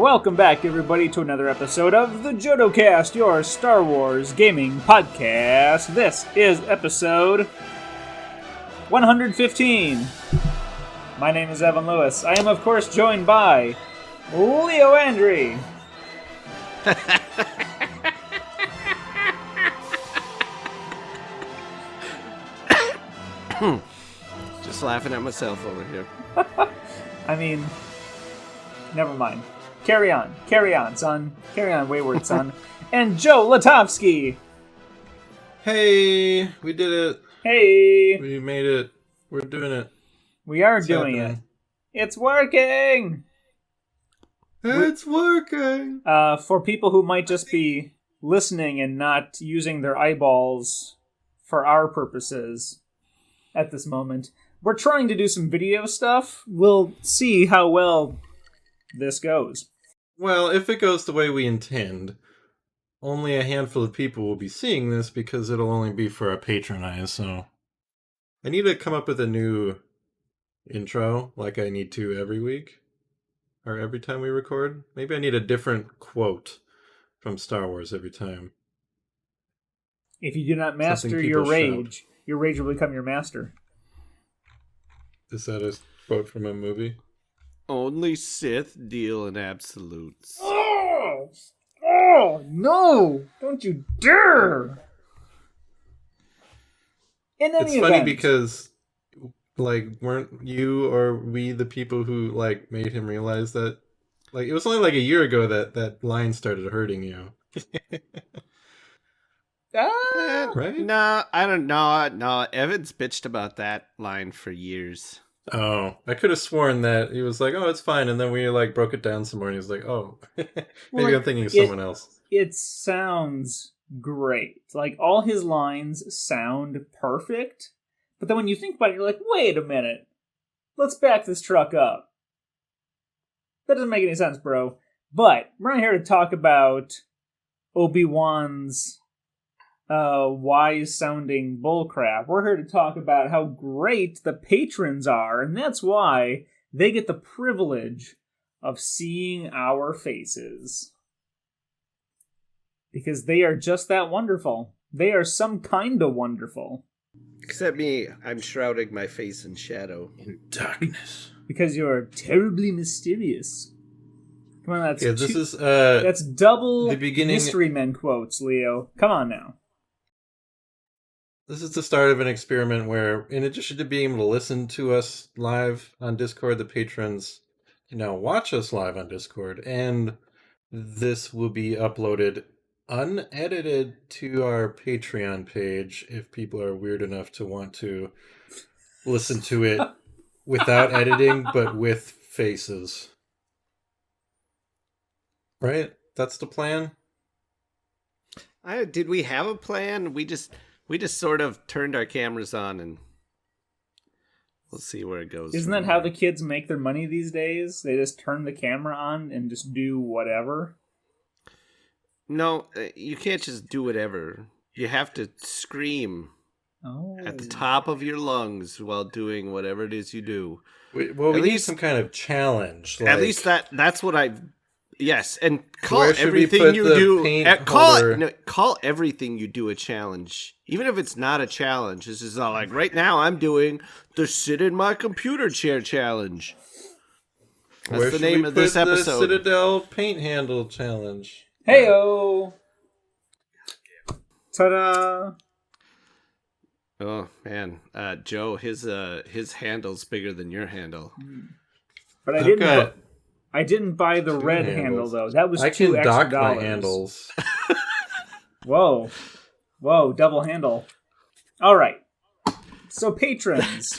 welcome back everybody to another episode of the Jodo Cast, your Star Wars gaming podcast. This is episode 115. My name is Evan Lewis. I am of course joined by Leo Andry. Just laughing at myself over here. I mean, never mind. Carry on, son. Carry on, wayward son. And Joe Latovsky. Hey, we did it. Hey. We made it. We're doing it. We are doing it. It's working. It's working. For people who might just be listening and not using their eyeballs for our purposes at this moment, we're trying to do some video stuff. We'll see how well this goes. Well, if it goes the way we intend, only a handful of people will be seeing this because it'll only be for our patron eyes, so I need to come up with a new intro like I need to every week or every time we record. Maybe I need a different quote from Star Wars every time. If you do not master your rage will become your master. Is that a quote from a movie? Only Sith deal in absolutes. Oh, no! Don't you dare! In any It's funny event, because, weren't you or we the people who, made him realize that? It was only a year ago that line started hurting you. Right? No, I don't know. No, Evan's bitched about that line for years. Oh, I could have sworn that he was like, oh, it's fine. And then we, broke it down some more, and he was like, oh, maybe I'm thinking of someone else. It sounds great. All his lines sound perfect. But then when you think about it, you're like, wait a minute. Let's back this truck up. That doesn't make any sense, bro. But we're not here to talk about Obi-Wan's wise-sounding bullcrap. We're here to talk about how great the patrons are, and that's why they get the privilege of seeing our faces. Because they are just that wonderful. They are some kind of wonderful. Except me, I'm shrouding my face in shadow. In darkness. Because you're terribly mysterious. Come on, that's that's double the beginning. Mystery Men quotes, Leo. Come on now. This is the start of an experiment where, in addition to being able to listen to us live on Discord, the patrons can now watch us live on Discord, and this will be uploaded unedited to our Patreon page if people are weird enough to want to listen to it without editing, but with faces. Right? That's the plan? Did we have a plan? We just sort of turned our cameras on and we'll see where it goes. Isn't that how the kids make their money these days? They just turn the camera on and just do whatever? No, you can't just do whatever. You have to scream at the top of your lungs while doing whatever it is you do. We need some kind of challenge. At least that's what I've... Yes, and call everything you do... Call everything you do a challenge. Even if it's not a challenge. This is not right now I'm doing the sit in my computer chair challenge. That's the name of this episode. The Citadel paint handle challenge. Heyo! Ta-da! Oh man, Joe, his handle's bigger than your handle. But I didn't buy the red handle though. That was $2 extra. I can dock my handles. Whoa, double handle. All right. So patrons.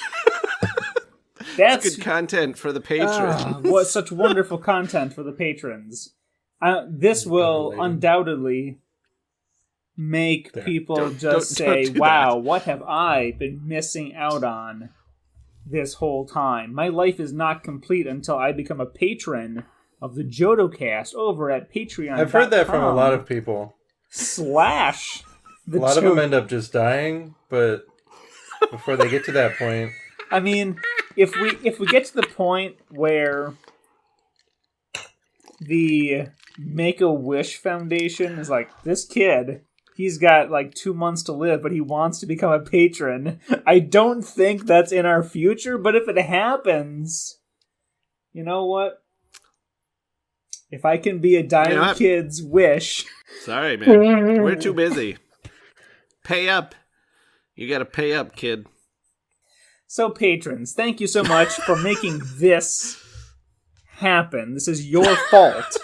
That's good content for the patrons. What such wonderful content for the patrons. This will undoubtedly make people just say, wow, what have I been missing out on this whole time? My life is not complete until I become a patron of the Jodo Cast over at Patreon. I've heard that from a lot of people. / a lot of them end up just dying, but before they get to that point... I mean, if we get to the point where the Make-A-Wish Foundation is like, this kid, he's got like 2 months to live, but he wants to become a patron. I don't think that's in our future, but if it happens, you know what? If I can be a dying kid's wish. Sorry, man. We're too busy. Pay up. You gotta pay up, kid. So, patrons, thank you so much for making this happen. This is your fault.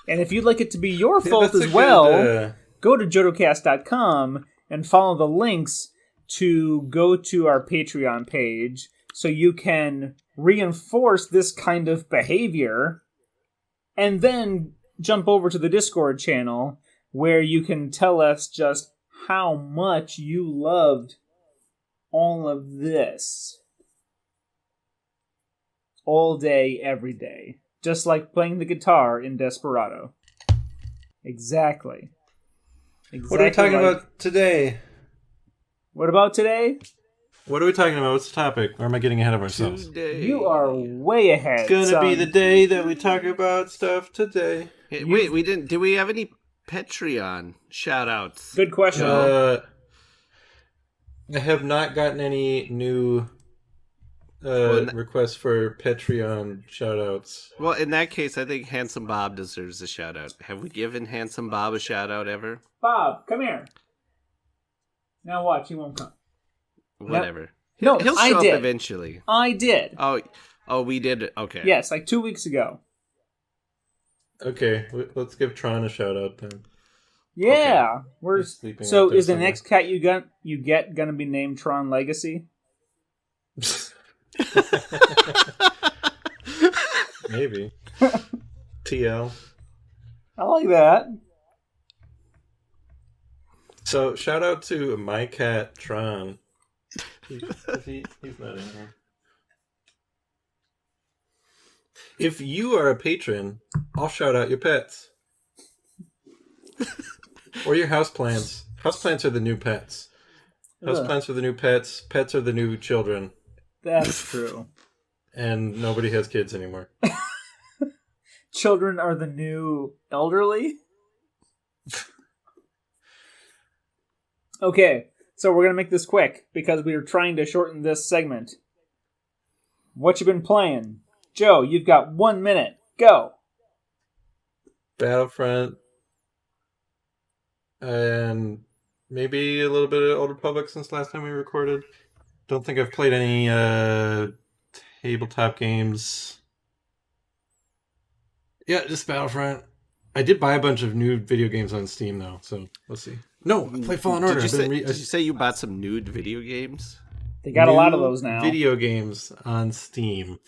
And if you'd like it to be your fault as well, go to jodocast.com and follow the links to go to our Patreon page so you can reinforce this kind of behavior, and then jump over to the Discord channel where you can tell us just how much you loved all of this. All day, every day. Just like playing the guitar in Desperado. Exactly. What are we talking about today? What about today? What are we talking about? What's the topic? Or am I getting ahead of ourselves? Today. You are way ahead. It's gonna be the day that we talk about stuff today. Hey, wait, we didn't. Do we have any Patreon shout-outs? Good question. I have not gotten any new requests for Patreon shout-outs. Well, in that case, I think Handsome Bob deserves a shout-out. Have we given Handsome Bob a shout-out ever? Bob, come here. Now watch, he won't come. Whatever. No, he'll show up eventually. I did. Oh, we did. Okay. Yes, like 2 weeks ago. Okay, let's give Tron a shout out then. Yeah, okay. So is the next cat you get gonna be named Tron Legacy? Maybe. TL. I like that. So shout out to my cat Tron. He's not in here. If you are a patron, I'll shout out your pets. Or your houseplants. Houseplants are the new pets. Houseplants are the new pets. Pets are the new children. That's true. And nobody has kids anymore. Children are the new elderly? Okay, so we're going to make this quick because we are trying to shorten this segment. What you been playing? Joe, you've got 1 minute. Go! Battlefront. And maybe a little bit of Old Republic since last time we recorded. Don't think I've played any tabletop games. Yeah, just Battlefront. I did buy a bunch of new video games on Steam, though, so we'll see. No, I played Fallen Order. Did you say you bought some nude video games? They got a lot of those now. Video games on Steam.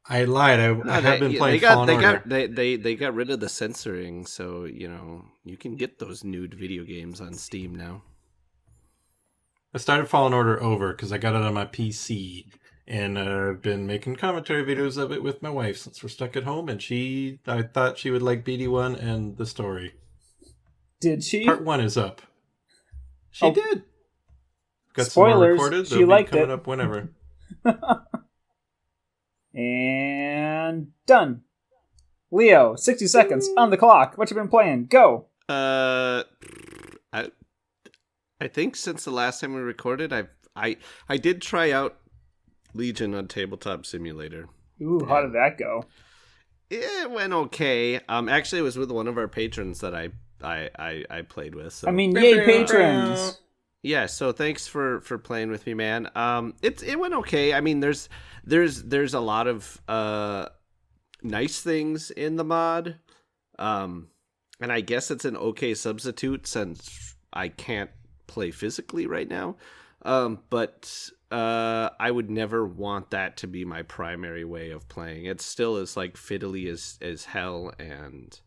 I lied. I have been playing Fallen Order. They got rid of the censoring, so you can get those nude video games on Steam now. I started Fallen Order over because I got it on my PC, and I've been making commentary videos of it with my wife since we're stuck at home, and I thought she would like BD1 and the story. Did she? Part 1 is up. She did. Got Spoilers, some more recorded. she liked coming it. Up whenever. And done. Leo, 60 seconds on the clock. What you been playing? Go. I think since the last time we recorded, I did try out Legion on Tabletop Simulator. Ooh, how did that go? It went okay. Actually, it was with one of our patrons that I played with. So. I mean, yay, patrons! Yeah, so thanks for playing with me, man. It went okay. I mean, there's a lot of nice things in the mod, and I guess it's an okay substitute since I can't play physically right now. But I would never want that to be my primary way of playing. It still is like fiddly as hell, and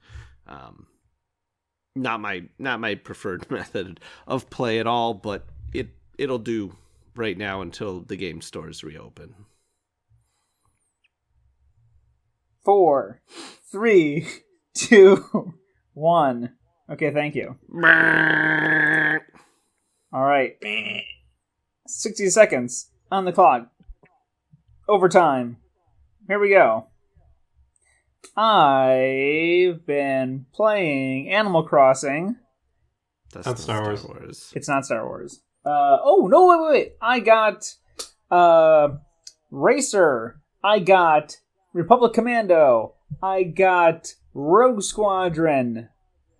not my preferred method of play at all, but it'll do right now until the game stores reopen. 4, 3, 2, 1. Okay, thank you. All right. 60 seconds on the clock. Overtime. Here we go. I've been playing Animal Crossing. That's not Star Wars. It's not Star Wars. Wait. I got Racer. I got Republic Commando. I got Rogue Squadron.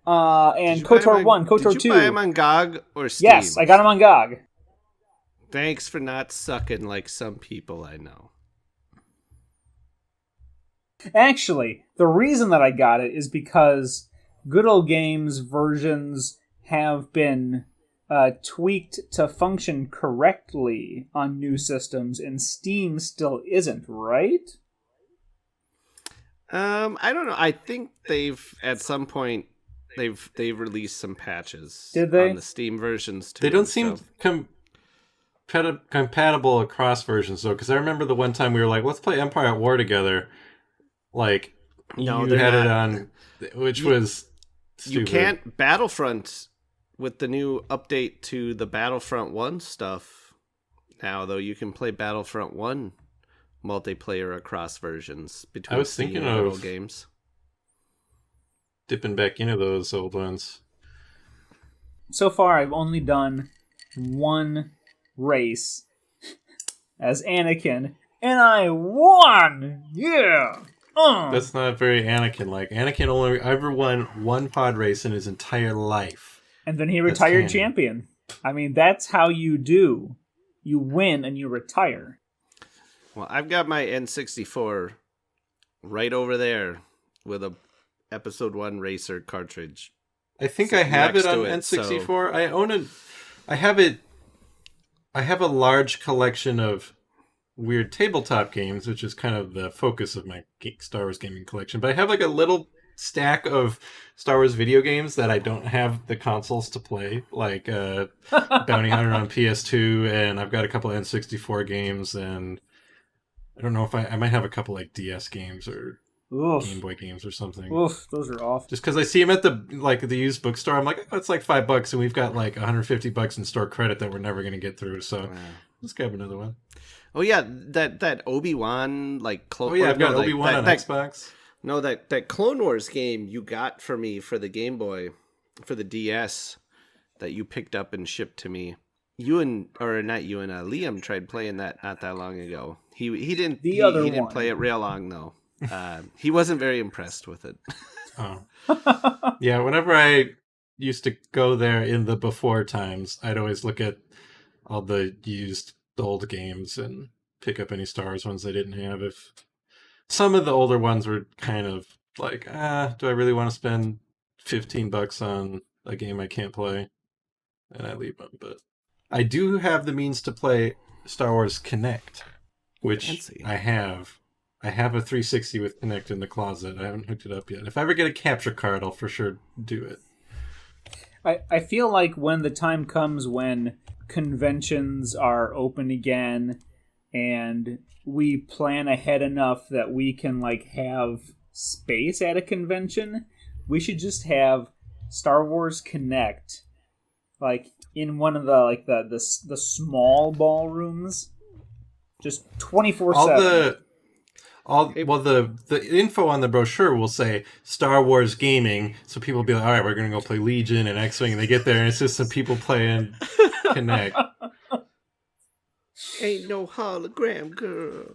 And KOTOR 1, KOTOR 2. Did you buy them on GOG or Steam? Yes, I got them on GOG. Thanks for not sucking like some people I know. Actually, the reason that I got it is because Good Old Games versions have been tweaked to function correctly on new systems, and Steam still isn't, right? I don't know. I think they've at some point they've released some patches. Did they? On the Steam versions too? They don't seem compatible across versions though, because I remember the one time we were like, let's play Empire at War together. Like, no, you had it on, which was stupid. You can't Battlefront with the new update to the Battlefront 1 stuff now, though. You can play Battlefront 1 multiplayer across versions between Steam and Good Old Games. Dipping back into those old ones. So far, I've only done one race as Anakin, and I won! Yeah! That's not very Anakin-like. Anakin only ever won one pod race in his entire life. And then he retired champion. I mean, that's how you do. You win and you retire. Well, I've got my N64 right over there with a Episode 1 Racer cartridge. I think I have it on N64. So... I own it. I have it. I have a large collection of weird tabletop games, which is kind of the focus of my Star Wars gaming collection. But I have like a little stack of Star Wars video games that I don't have the consoles to play, like Bounty Hunter on PS2, and I've got a couple of N64 games, and I don't know if I might have a couple like DS games or Game Boy games or something. Oof, those are awful. Just because I see them at the used bookstore, I'm like, oh, it's like $5, and we've got like $150 in store credit that we're never going to get through. So let's grab another one. Oh yeah, that Obi-Wan like Clone. Oh yeah, I've got Obi-Wan on Xbox. No, that Clone Wars game you got for me for the Game Boy, for the DS, that you picked up and shipped to me. Liam tried playing that not that long ago. He didn't. He didn't play it real long though. He wasn't very impressed with it. Oh, yeah. Whenever I used to go there in the before times, I'd always look at all the used old games and pick up any Star Wars ones I didn't have. If some of the older ones were kind of like, do I really want to spend $15 on a game I can't play? And I leave them. But I do have the means to play Star Wars Kinect, which fancy. I have. I have a 360 with Kinect in the closet. I haven't hooked it up yet. If I ever get a capture card, I'll for sure do it. I feel like when the time comes when conventions are open again and we plan ahead enough that we can like have space at a convention, we should just have Star Wars Kinect like in one of the like the small ballrooms, just 24/7. The info on the brochure will say Star Wars Gaming, so people will be like, all right, we're going to go play Legion and X-Wing, and they get there, and it's just some people playing Kinect. Ain't no hologram girl.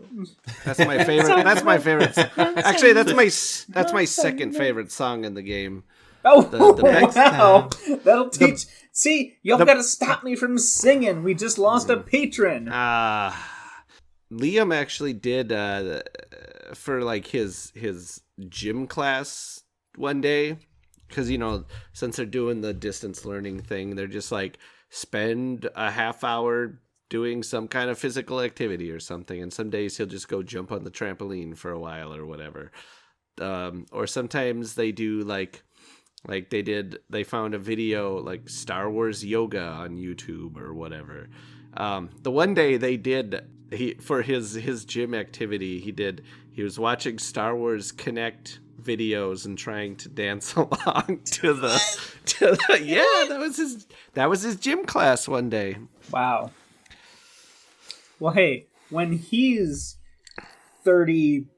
That's my favorite. That's my favorite. Actually, that's my second favorite song in the game. Oh, wow. That'll teach. See, y'all got to stop me from singing. We just lost a patron. Liam actually did for like his gym class one day, because since they're doing the distance learning thing, they're just like spend a half hour doing some kind of physical activity or something, and some days he'll just go jump on the trampoline for a while or whatever, or sometimes they do like they found a video like Star Wars yoga on YouTube or whatever. The one day they did, for his gym activity, he was watching Star Wars Kinect videos and trying to dance along to the that was his gym class one day. Wow. Well, hey, when he's 38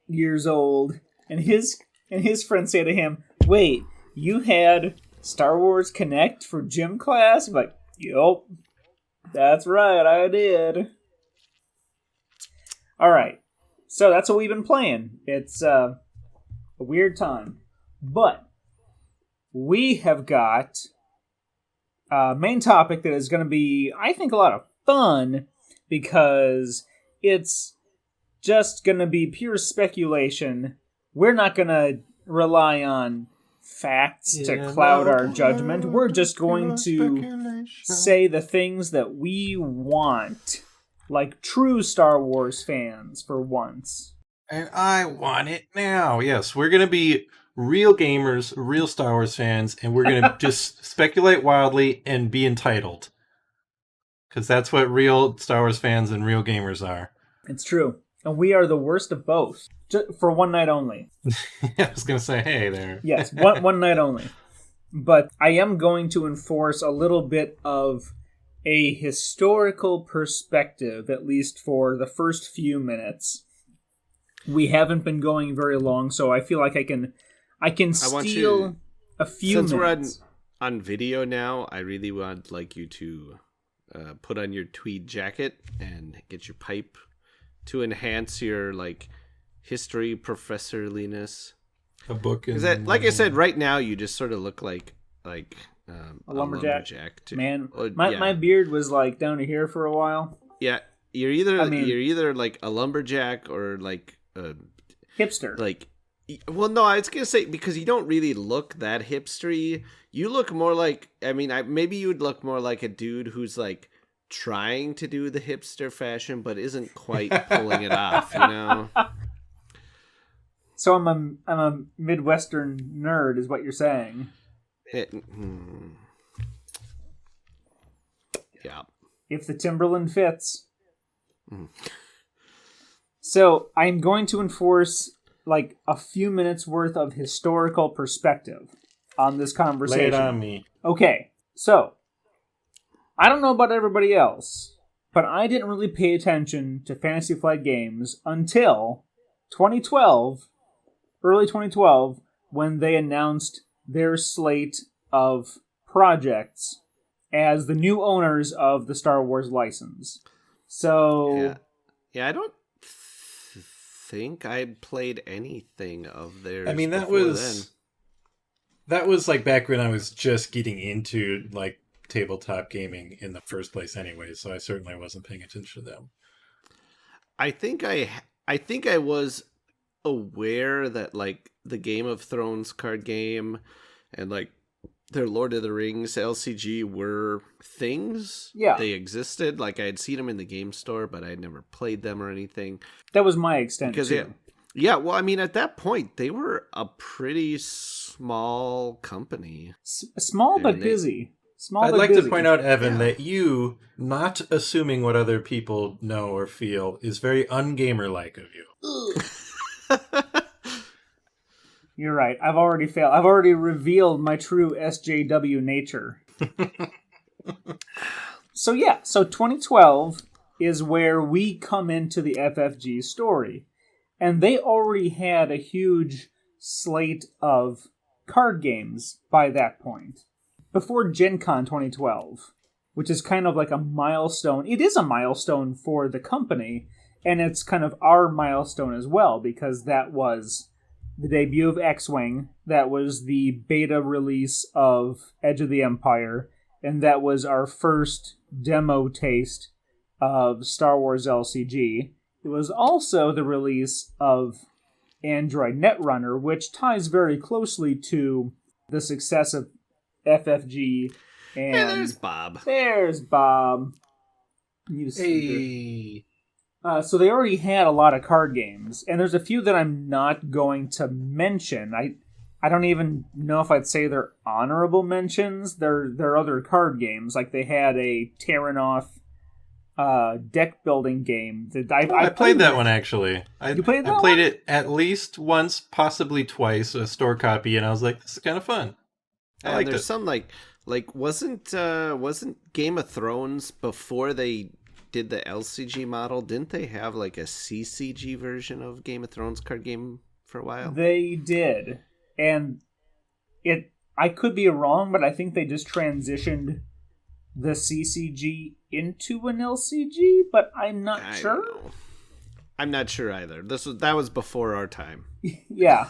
years old, and his friends say to him, "Wait, you had Star Wars Connect for gym class?" I'm like, "Yup, that's right, I did." All right, so that's what we've been playing. It's a weird time, but we have got a main topic that is going to be, I think, a lot of fun because it's just going to be pure speculation. We're not going to rely on facts to cloud our judgment. We're just going to say the things that we want, like true Star Wars fans for once. And I want it now. Yes, we're going to be real gamers, real Star Wars fans, and we're going to just speculate wildly and be entitled. Because that's what real Star Wars fans and real gamers are. It's true. And we are the worst of both. For one night only. I was going to say, hey there. Yes, one night only. But I am going to enforce a little bit of a historical perspective, at least for the first few minutes. We haven't been going very long, so I feel like I can steal a few minutes. Since we're on video now, I really would like you to put on your tweed jacket and get your pipe to enhance your history professorliness. A book, like I said, right now you just sort of look like a lumberjack too. Man, my beard was down to here for a while. Yeah, you're either like a lumberjack or like a hipster. Well, no, I was gonna say because you don't really look that hipstery. You look more like, maybe you would look more like a dude who's trying to do the hipster fashion, but isn't quite pulling it off. So I'm a Midwestern nerd, is what you're saying. Yeah. If the Timberland fits. So I'm going to enforce a few minutes worth of historical perspective on this conversation. Lay it on me. Okay, so I don't know about everybody else, but I didn't really pay attention to Fantasy Flight Games until 2012, early 2012, when they announced their slate of projects as the new owners of the Star Wars license. So... Yeah, I don't think I played anything of theirs. That was back when I was just getting into tabletop gaming in the first place anyway, so I certainly wasn't paying attention to them. I think I was aware that the Game of Thrones card game and their Lord of the Rings LCG were things. Yeah. They existed. I had seen them in the game store, but I had never played them or anything. That was my extent too. Yeah, well, at that point, they were a pretty small company. Small but busy. I'd like to point out, Evan, that you, not assuming what other people know or feel, is very ungamer-like of you. You're right. I've already failed. I've already revealed my true SJW nature. So 2012 is where we come into the FFG story. And they already had a huge slate of card games by that point. Before Gen Con 2012, which is kind of like a milestone. It is a milestone for the company, and it's kind of our milestone as well, because that was the debut of X-Wing, that was the beta release of Edge of the Empire, and that was our first demo taste of Star Wars LCG. It was also the release of Android Netrunner, which ties very closely to the success of FFG. And hey, there's Bob. There's Bob. Hey. So they already had a lot of card games, and there's a few that I'm not going to mention. I don't even know if I'd say they're honorable mentions. They're other card games. They had a Terranoff deck building game that I played that one actually. You played that one? I played it at least once, possibly twice, a store copy, and I was like, this is kind of fun. I liked there's it. some wasn't Game of Thrones before they did the LCG model, didn't they have like a CCG version of Game of Thrones card game for a while? They did. And I could be wrong, but I think they just transitioned the CCG into an LCG, but I'm not sure. I'm not sure either. That was before our time. Yeah.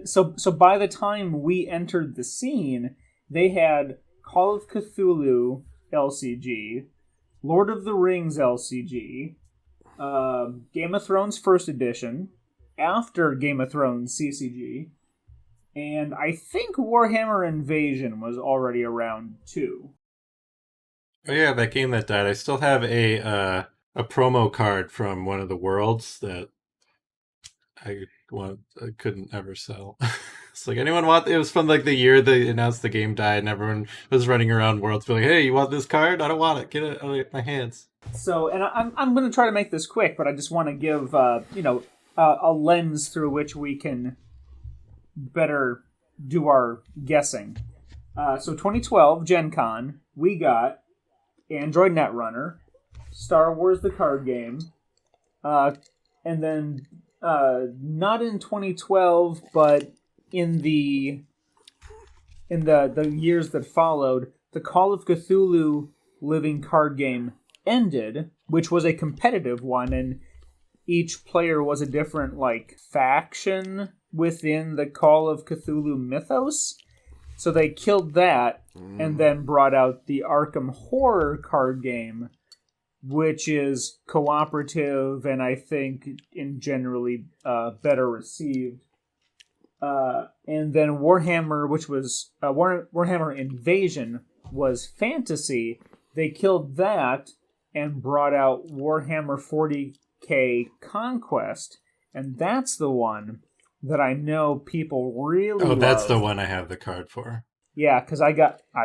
So by the time we entered the scene, they had Call of Cthulhu LCG, Lord of the Rings LCG, Game of Thrones First Edition, after Game of Thrones CCG, and I think Warhammer Invasion was already around too. Oh yeah, that game that died. I still have a promo card from one of the worlds that I couldn't ever sell. It's like, anyone want? It was from like the year they announced the game died, and everyone was running around worlds, be like, "Hey, you want this card? I don't want it. Get it out of my hands." So, and I'm going to try to make this quick, but I just want to give a lens through which we can better do our guessing. So 2012 Gen Con, we got Android Netrunner, Star Wars the card game, and then not in 2012, but in the years that followed, the Call of Cthulhu living card game ended, which was a competitive one, and each player was a different faction within the Call of Cthulhu mythos. So they killed that and then brought out the Arkham Horror card game, which is cooperative and I think in generally better received. And then Warhammer, which was Warhammer Invasion, was fantasy. They killed that and brought out Warhammer 40k Conquest, and that's the one that I know people really love. That's the one I have the card for. Yeah, because I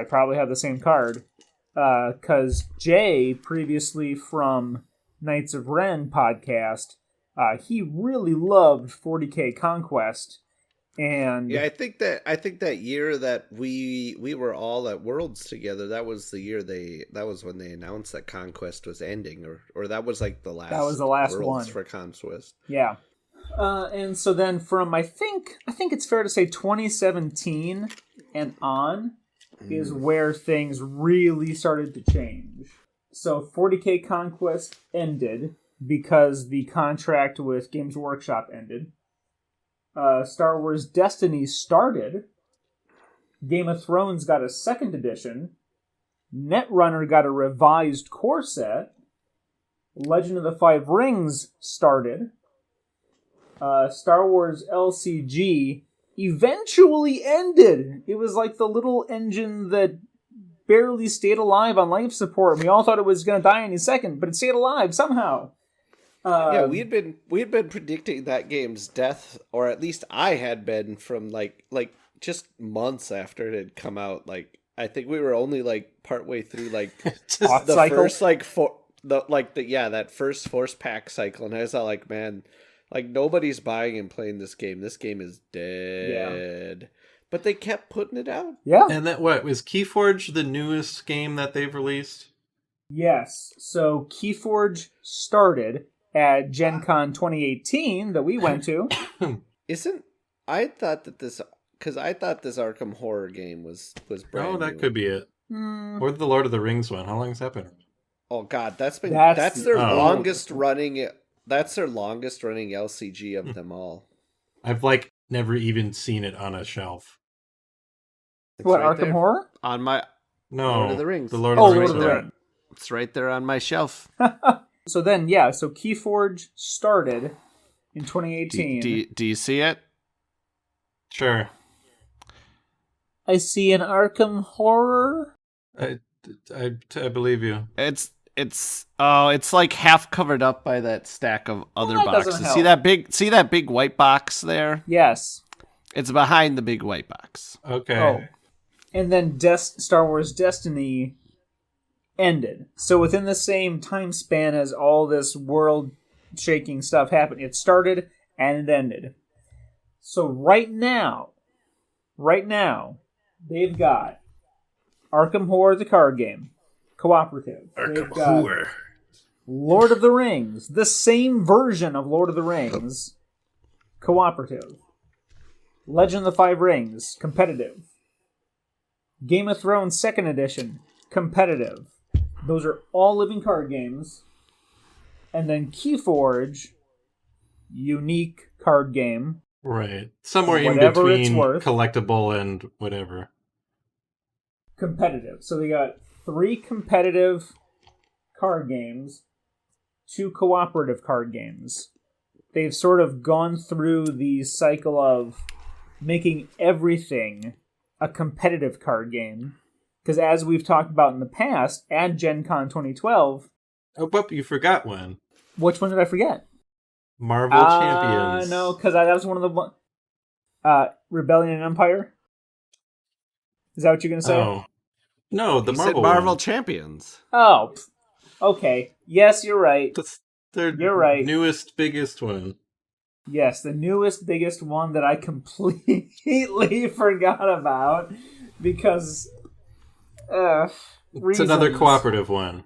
probably have the same card. Because Jay, previously from Knights of Ren podcast, he really loved 40k Conquest. And yeah, I think that year that we were all at Worlds together, that was the year that was when they announced that Conquest was ending, or that was like the last. That was the last Worlds one for Conquest. Yeah, and so then from I think it's fair to say 2017 and on is where things really started to change. So 40k Conquest ended because the contract with Games Workshop ended. Star Wars Destiny started. Game of Thrones got a second edition. Netrunner got a revised core set. Legend of the Five Rings started. Star Wars LCG eventually ended. It was like the little engine that barely stayed alive on life support. We all thought it was going to die any second, but it stayed alive somehow. Yeah, we had been predicting that game's death, or at least I had been from like just months after it had come out. Like I think we were only partway through the cycle? That first force pack cycle, and I was like, man, nobody's buying and playing this game. This game is dead. Yeah. But they kept putting it out. Yeah. And that was Keyforge the newest game that they've released? Yes. So Keyforge started at Gen Con 2018 that we went to. I thought this Arkham Horror game was brand new. That could be it. Or the Lord of the Rings one. How long has that been? Oh God, that's their longest running. That's their longest running LCG of them all. I've never even seen it on a shelf. What, right Arkham Horror? On my Lord of the Rings. The Lord of the Rings. It's right there on my shelf. So then, so Keyforge started in 2018. Do you see it? Sure. I see an Arkham Horror. I believe you. It's half covered up by that stack of other boxes. See that big white box there? Yes. It's behind the big white box. Okay. Oh. And then Star Wars Destiny ended. So within the same time span as all this world-shaking stuff happened, it started and it ended. So right now, they've got Arkham Horror, the card game, cooperative. Arkham Horror. Lord of the Rings, the same version of Lord of the Rings, cooperative. Legend of the Five Rings, competitive. Game of Thrones 2nd Edition, competitive. Those are all living card games. And then Keyforge, unique card game. Right. Somewhere in between collectible and whatever. Competitive. So they got 3 competitive card games, 2 cooperative card games. They've sort of gone through the cycle of making everything a competitive card game. Because as we've talked about in the past, at Gen Con 2012... Oh, but you forgot one. Which one did I forget? Marvel Champions. No, because that was one of the... Rebellion and Empire? Is that what you're going to say? Oh. No, the Marvel Champions. Oh, okay. Yes, you're right. That's their newest, biggest one. Yes, the newest, biggest one that I completely forgot about because it's another cooperative one.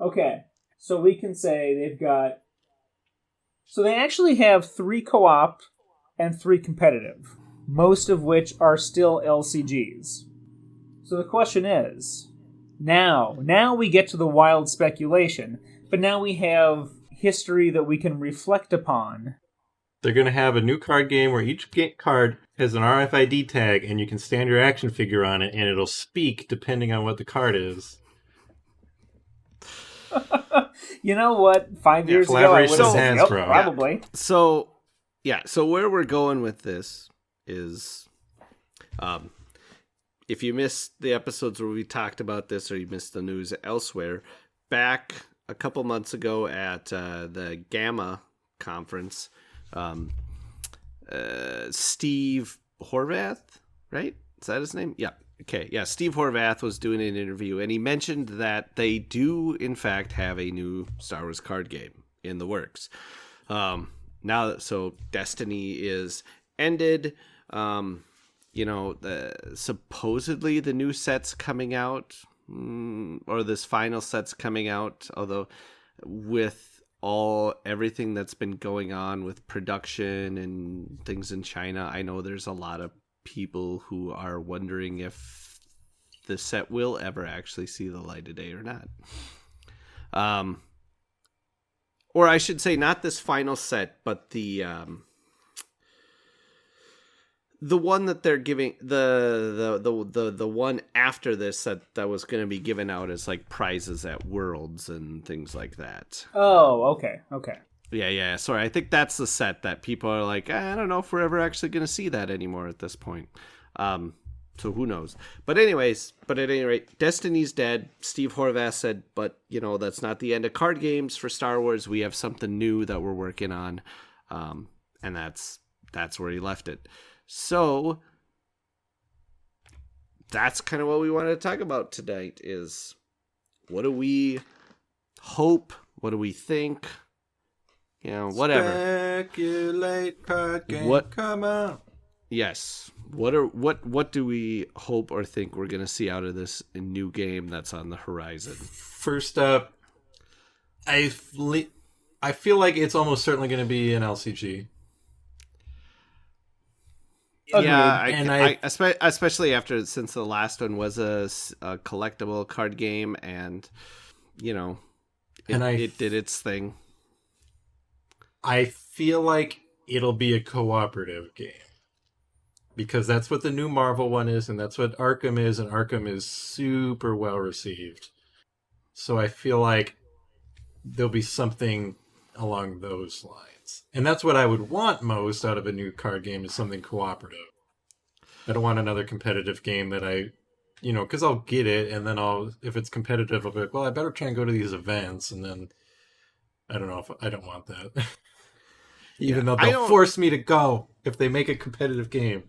Okay, so we can say they've got... So they actually have 3 co-op and 3 competitive, most of which are still LCGs. So the question is, now we get to the wild speculation, but now we have history that we can reflect upon. They're going to have a new card game where each card has an RFID tag, and you can stand your action figure on it, and it'll speak depending on what the card is. You know what? 5 years ago, I would have said, yep, probably. So where we're going with this is... if you missed the episodes where we talked about this or you missed the news elsewhere, back a couple months ago at the Gamma conference, Steve Horvath, right? Is that his name? Yeah. Okay. Yeah. Steve Horvath was doing an interview, and he mentioned that they do, in fact, have a new Star Wars card game in the works. So Destiny is ended. Supposedly the new set's coming out, or this final set's coming out, although with everything that's been going on with production and things in China, I know there's a lot of people who are wondering if the set will ever actually see the light of day or not. Or I should say not this final set, but the one that they're giving, the one after this that was going to be given out as like prizes at Worlds and things like that. Oh, okay. Yeah. Sorry, I think that's the set that people are like, I don't know if we're ever actually going to see that anymore at this point. So who knows? But anyways, at any rate, Destiny's dead. Steve Horvath said, but that's not the end of card games for Star Wars. We have something new that we're working on, and that's where he left it. So that's kind of what we wanted to talk about tonight is what do we hope? What do we think? Whatever. Speculate card game. Come on. Yes. What do we hope or think we're going to see out of this new game that's on the horizon? First up, I feel like it's almost certainly going to be an LCG. Yeah, especially since the last one was a collectible card game, and it did its thing. I feel like it'll be a cooperative game because that's what the new Marvel one is, and that's what Arkham is, and Arkham is super well received. So I feel like there'll be something along those lines. And that's what I would want most out of a new card game is something cooperative. I don't want another competitive game that because I'll get it, and then if it's competitive, I'll be like, well, I better try and go to these events, and then I don't know if I don't want that. Even though they'll force me to go if they make a competitive game.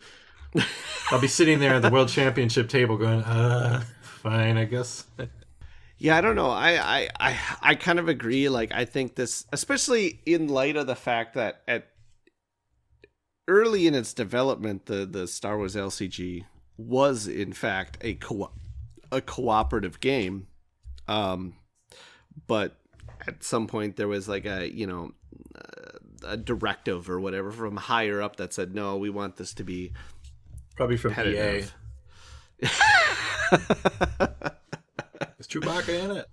I'll be sitting there at the World Championship table going, fine, I guess. Yeah, I don't know. I kind of agree. Like, I think this, especially in light of the fact that early in its development, the Star Wars LCG was in fact a cooperative game. but at some point there was like a directive or whatever from higher up that said, no, we want this to be probably from EA. Is Chewbacca in it?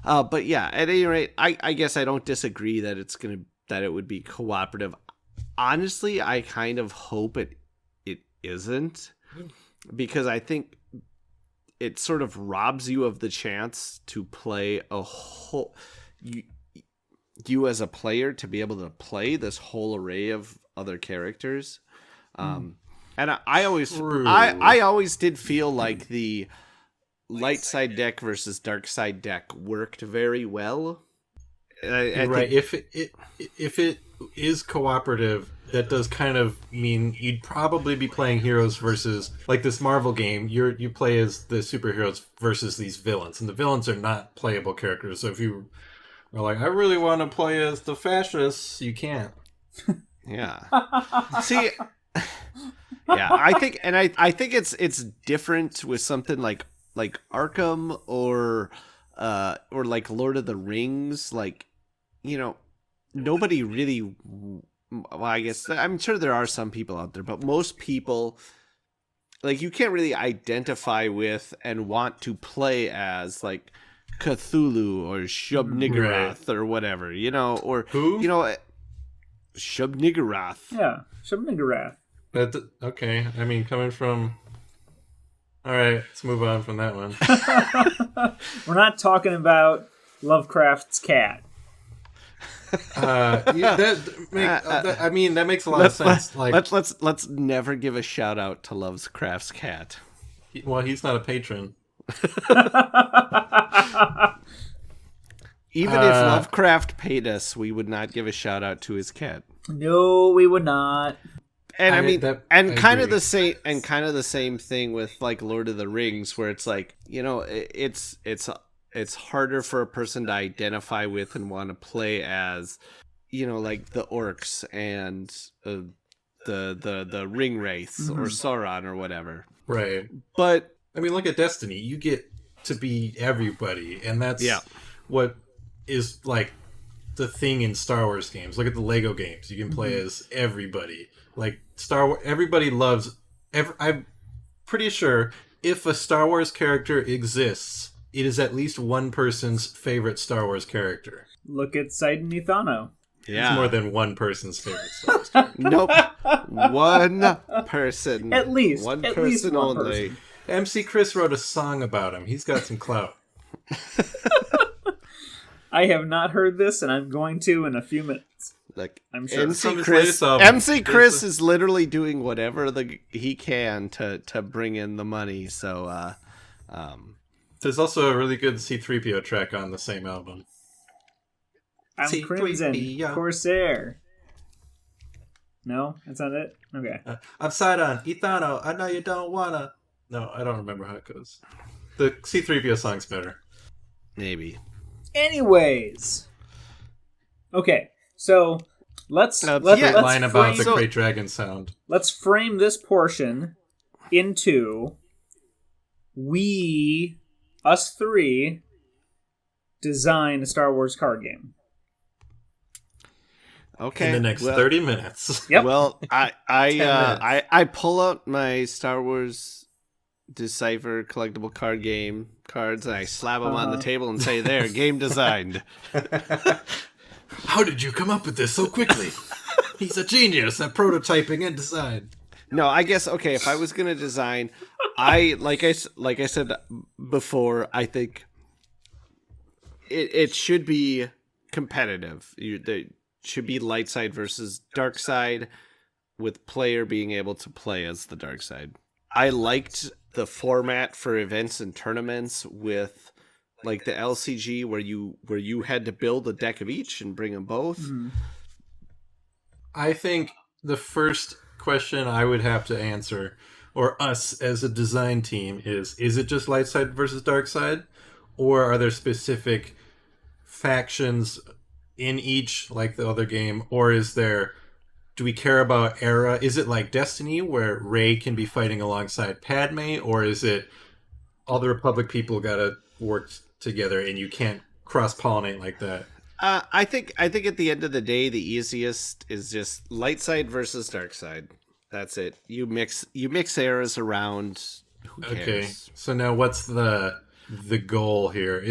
But yeah, at any rate, I guess I don't disagree that it would be cooperative. Honestly, I kind of hope it isn't, because I think it sort of robs you of the chance to play a whole you as a player to be able to play this whole array of other characters. And I always did feel like the light side deck versus dark side deck worked very well. Right. If it is cooperative, that does kind of mean you'd probably be playing heroes versus, like this Marvel game, you play as the superheroes versus these villains, and the villains are not playable characters. So if you are like, I really want to play as the fascists, you can't. Yeah. See, yeah, I think it's different with something like Arkham or like Lord of the Rings. Like, nobody really. Well, I guess I'm sure there are some people out there, but most people, like, you can't really identify with and want to play as like Cthulhu or Shub-Niggurath or whatever, or who? Shub-Niggurath. Yeah, Shub-Niggurath. Okay, I mean, coming from. All right, let's move on from that one. We're not talking about Lovecraft's cat. That makes a lot of sense. Let's never give a shout out to Lovecraft's cat. Well, he's not a patron. Even if Lovecraft paid us, we would not give a shout out to his cat. No, we would not. And kind of the same thing with like Lord of the Rings, where it's like, it's harder for a person to identify with and want to play as, like the orcs and the ring wraiths or Sauron or whatever. Right. But I mean, look at Destiny. You get to be everybody, and that's what is like the thing in Star Wars games. Look at the Lego games. You can play as everybody. Like Star Wars, everybody loves. I'm pretty sure if a Star Wars character exists, it is at least one person's favorite Star Wars character. Look at Sidon Ithano. Yeah, it's more than one person's favorite Star Wars character. Nope, one person. At least one at person least one only. Person. MC Chris wrote a song about him. He's got some clout. I have not heard this, and I'm going to in a few minutes. Like, I'm sure. MC Chris is literally doing whatever he can to bring in the money. So, there's also a really good C-3PO track on the same album. I'm C-3PO. Crimson Corsair. No, that's not it. Okay. I'm Sidon Ithano. I know you don't wanna. No, I don't remember how it goes. The C-3PO song's better. Maybe. Anyways. Okay, so let's line about the Great Dragon sound. Let's frame this portion into us three, design a Star Wars card game. Okay. In the next 30 minutes. Yep. Well, I pull out my Star Wars Decipher collectible card game cards and I slap them on the table and say, "There, game designed." How did you come up with this so quickly? He's a genius at prototyping and design. No, I guess if I was gonna design, like I said before, I think it should be competitive. There should be light side versus dark side, with player being able to play as the dark side. I liked the format for events and tournaments with like the LCG where you had to build a deck of each and bring them both. Mm-hmm. I think the first question I would have to answer, or us as a design team, is it just light side versus dark side? Or are there specific factions in each, like the other game? Or is there do we care about era? Is it like Destiny where Rey can be fighting alongside Padme, or is it all the Republic people gotta work together and you can't cross-pollinate like that? I think at the end of the day, the easiest is just light side versus dark side. That's it. You mix eras around. Who cares? Okay. So now what's the goal here?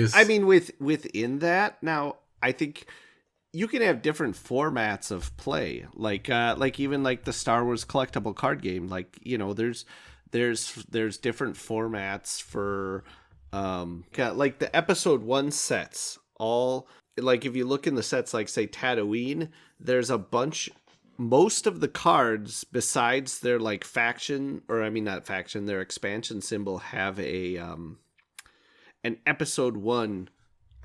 Within that, now I think you can have different formats of play. Like even like the Star Wars collectible card game. Like, there's different formats for like the episode 1 sets. All like if you look in the sets, like say Tatooine, there's a bunch. Most of the cards, besides their like faction, or I mean not faction, their expansion symbol, have a an episode 1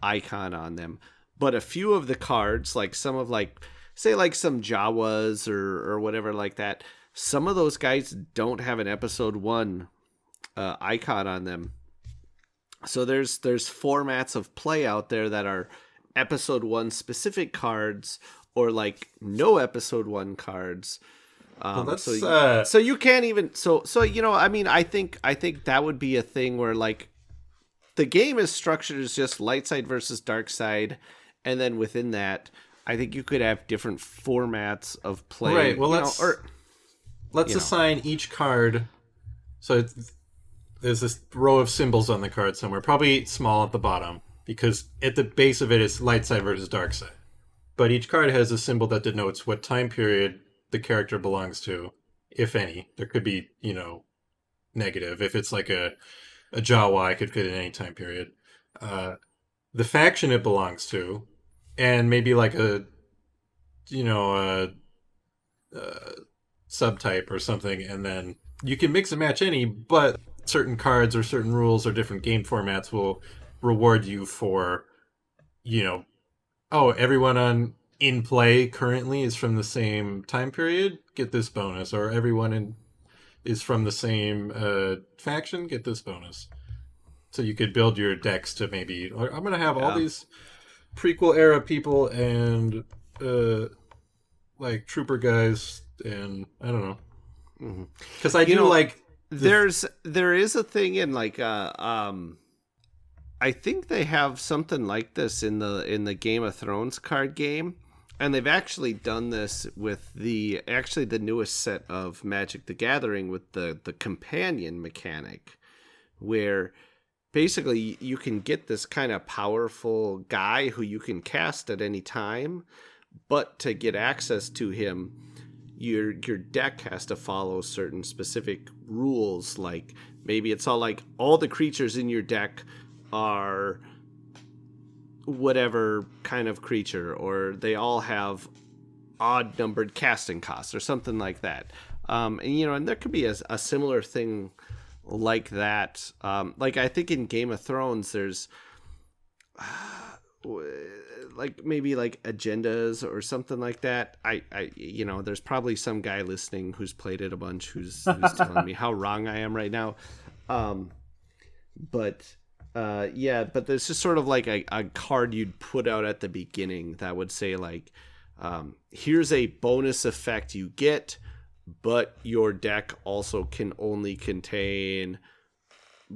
icon on them. But a few of the cards, like some of like say like some Jawas or whatever like that, some of those guys don't have an episode 1 icon on them. So there's formats of play out there that are episode 1 specific cards, or like no episode 1 cards. So you can't even I think that would be a thing where like the game is structured as just light side versus dark side, and then within that I think you could have different formats of play. Right. Well, let's assign each card. So there's this row of symbols on the card somewhere, probably small at the bottom, because at the base of it is light side versus dark side. But each card has a symbol that denotes what time period the character belongs to, if any. There could be, negative. If it's like a Jawa, it could fit in any time period. The faction it belongs to, and maybe like a subtype or something, and then you can mix and match any, but certain cards or certain rules or different game formats will reward you for, everyone in play currently is from the same time period, get this bonus, or everyone is from the same faction, get this bonus. So you could build your decks to maybe, I'm going to have all these prequel era people and like trooper guys, and I don't know, because I do like there is a thing in like I think they have something like this in the Game of Thrones card game, and they've actually done this with the newest set of Magic the Gathering with the companion mechanic, where basically you can get this kind of powerful guy who you can cast at any time, but to get access to him, your deck has to follow certain specific rules. Like maybe it's all the creatures in your deck are whatever kind of creature, or they all have odd numbered casting costs or something like that. And there could be a similar thing like that. Like I think in Game of Thrones, there's like maybe like agendas or something like that. I there's probably some guy listening who's played it a bunch who's telling me how wrong I am right now. But there's just sort of like a card you'd put out at the beginning that would say like, here's a bonus effect you get, but your deck also can only contain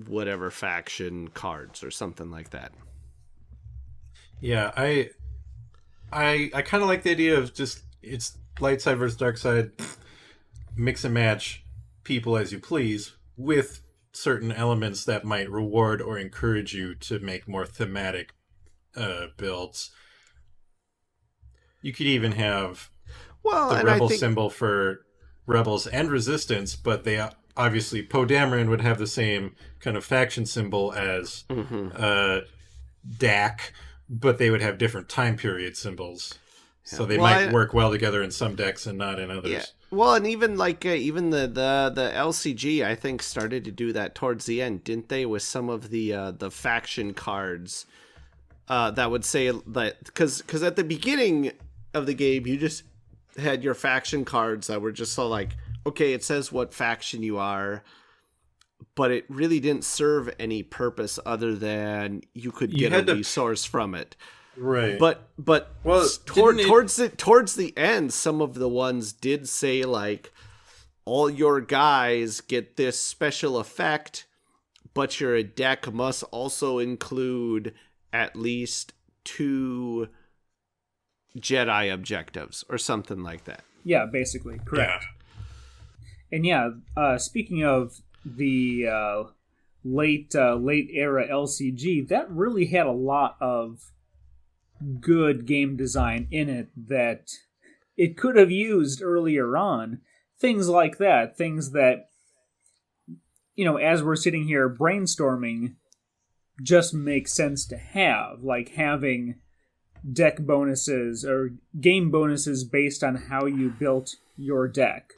whatever faction cards or something like that. Yeah, I kind of like the idea of just it's light side versus dark side, mix and match people as you please with certain elements that might reward or encourage you to make more thematic builds. You could even have the rebel symbol for rebels and resistance, but they obviously Poe Dameron would have the same kind of faction symbol as DAC, but they would have different time period symbols. Yeah. So they might work well together in some decks and not in others. Yeah. Well, and even like even the LCG, I think, started to do that towards the end, didn't they? With some of the faction cards that would say that because at the beginning of the game, you just had your faction cards that were just so like, okay, it says what faction you are, but it really didn't serve any purpose other than you could get a resource from it. Right. But well, towards the end, some of the ones did say like all your guys get this special effect, but your deck must also include at least 2 Jedi objectives or something like that. Yeah, basically, correct. Yeah. And speaking of the late era LCG, that really had a lot of good game design in it that it could have used earlier on. Things like that, things that, as we're sitting here brainstorming, just make sense to have, like having deck bonuses or game bonuses based on how you built your deck.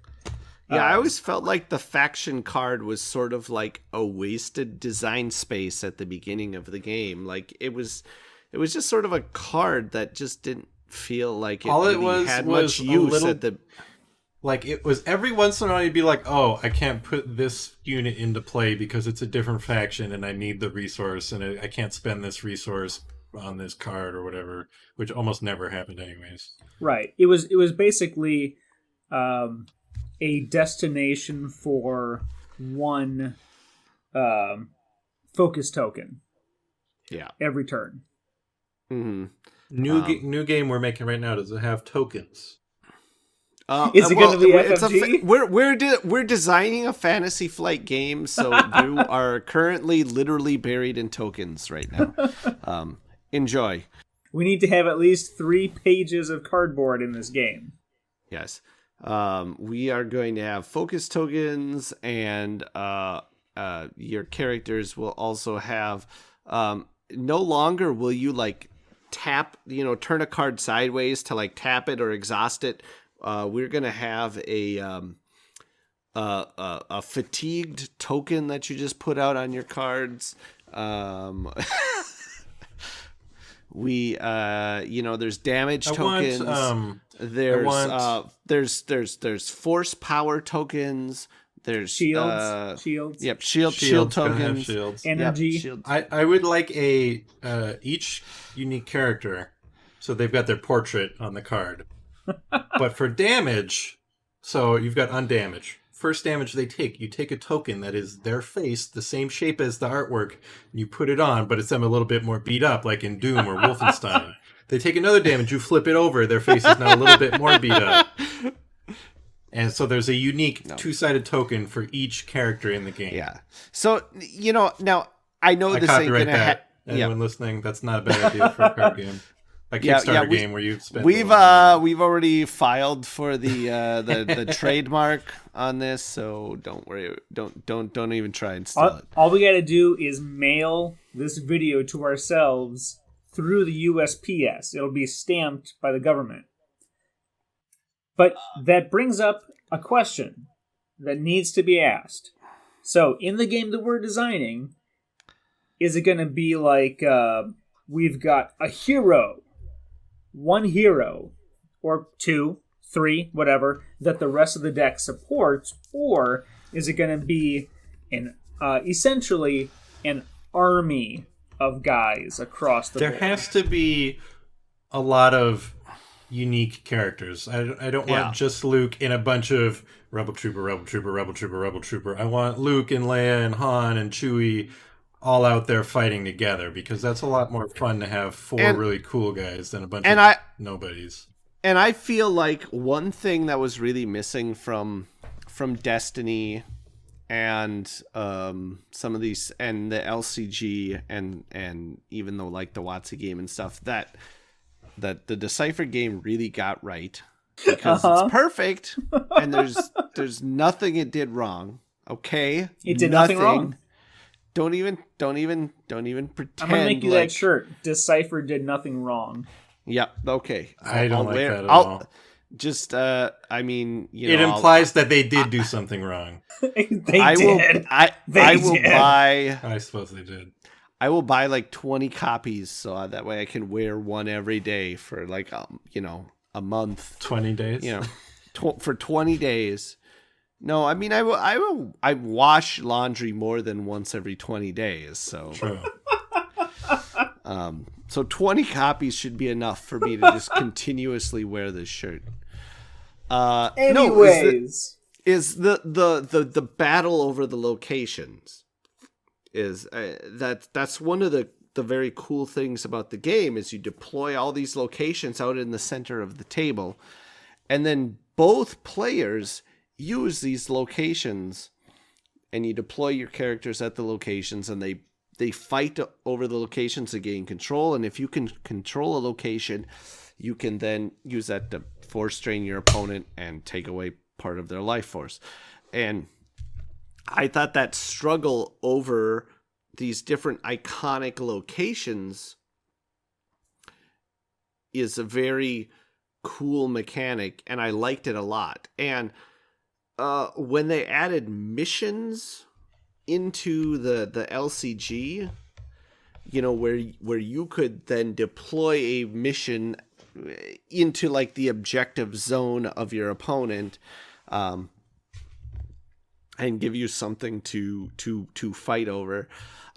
Yeah, I always felt like the faction card was sort of like a wasted design space at the beginning of the game. Like it was just sort of a card that just didn't feel like it had much use at the. Like it was every once in a while you'd be like, oh, I can't put this unit into play because it's a different faction and I need the resource and I can't spend this resource on this card or whatever, which almost never happened anyways. Right. It was basically a destination for one focus token. Yeah. Every turn. Mm-hmm. New game we're making right now, does it have tokens? Is it going to be FFG? We're designing a Fantasy Flight game, so you are currently literally buried in tokens right now. Enjoy. We need to have at least 3 pages of cardboard in this game. Yes. We are going to have focus tokens, and your characters will also have... no longer will you like tap, turn a card sideways to like tap it or exhaust it. We're gonna have a fatigued token that you just put out on your cards. There's damage tokens. There's force power tokens. There's shields. Yep, shield tokens. Shields. Energy. Yep, shield. I would like each unique character, so they've got their portrait on the card. But for damage, so you've got undamage. First damage they take, you take a token that is their face, the same shape as the artwork, and you put it on, but it's them a little bit more beat up, like in Doom or Wolfenstein. They take another damage, you flip it over, their face is now a little bit more beat up. And so there's a unique 2-sided token for each character in the game. Yeah. So, now I know this ain't going to Anyone listening, that's not a bad idea for a card game. A Kickstarter game where you spend. We've already filed for the trademark on this, so don't worry. Don't even try and steal it. All we got to do is mail this video to ourselves through the USPS. It'll be stamped by the government. But that brings up a question that needs to be asked. So, in the game that we're designing, is it going to be like we've got a hero, one hero, or 2, 3, whatever, that the rest of the deck supports, or is it going to be essentially an army of guys across the board? There has to be a lot of unique characters. I don't want just Luke in a bunch of Rebel Trooper. I want Luke and Leia and Han and Chewie all out there fighting together, because that's a lot more fun to have 4 really cool guys than a bunch of nobodies. And I feel like one thing that was really missing from Destiny and some of these and the LCG and even though like the WotC game and stuff that the Decipher game really got right, because it's perfect and there's nothing it did wrong. Okay, it did nothing wrong. Don't even pretend. I'm gonna make you that shirt. Decipher did nothing wrong. Yep. Okay. I don't like that at all. Just, it implies that they did do something wrong. They did. I will buy. I suppose they did. I will buy like 20 copies, so that way I can wear one every day for like a month. 20 days. For 20 days. No, I mean I wash laundry more than once every 20 days. So. True. So 20 copies should be enough for me to just continuously wear this shirt. Anyways, is the battle over the locations is that's one of the very cool things about the game is you deploy all these locations out in the center of the table, and then both players use these locations, and you deploy your characters at the locations, and they fight over the locations to gain control. And if you can control a location, you can then use that to force strain your opponent and take away part of their life force. And I thought that struggle over these different iconic locations is a very cool mechanic, and I liked it a lot. And when they added missions into the LCG, where you could then deploy a mission into like the objective zone of your opponent, and give you something to fight over.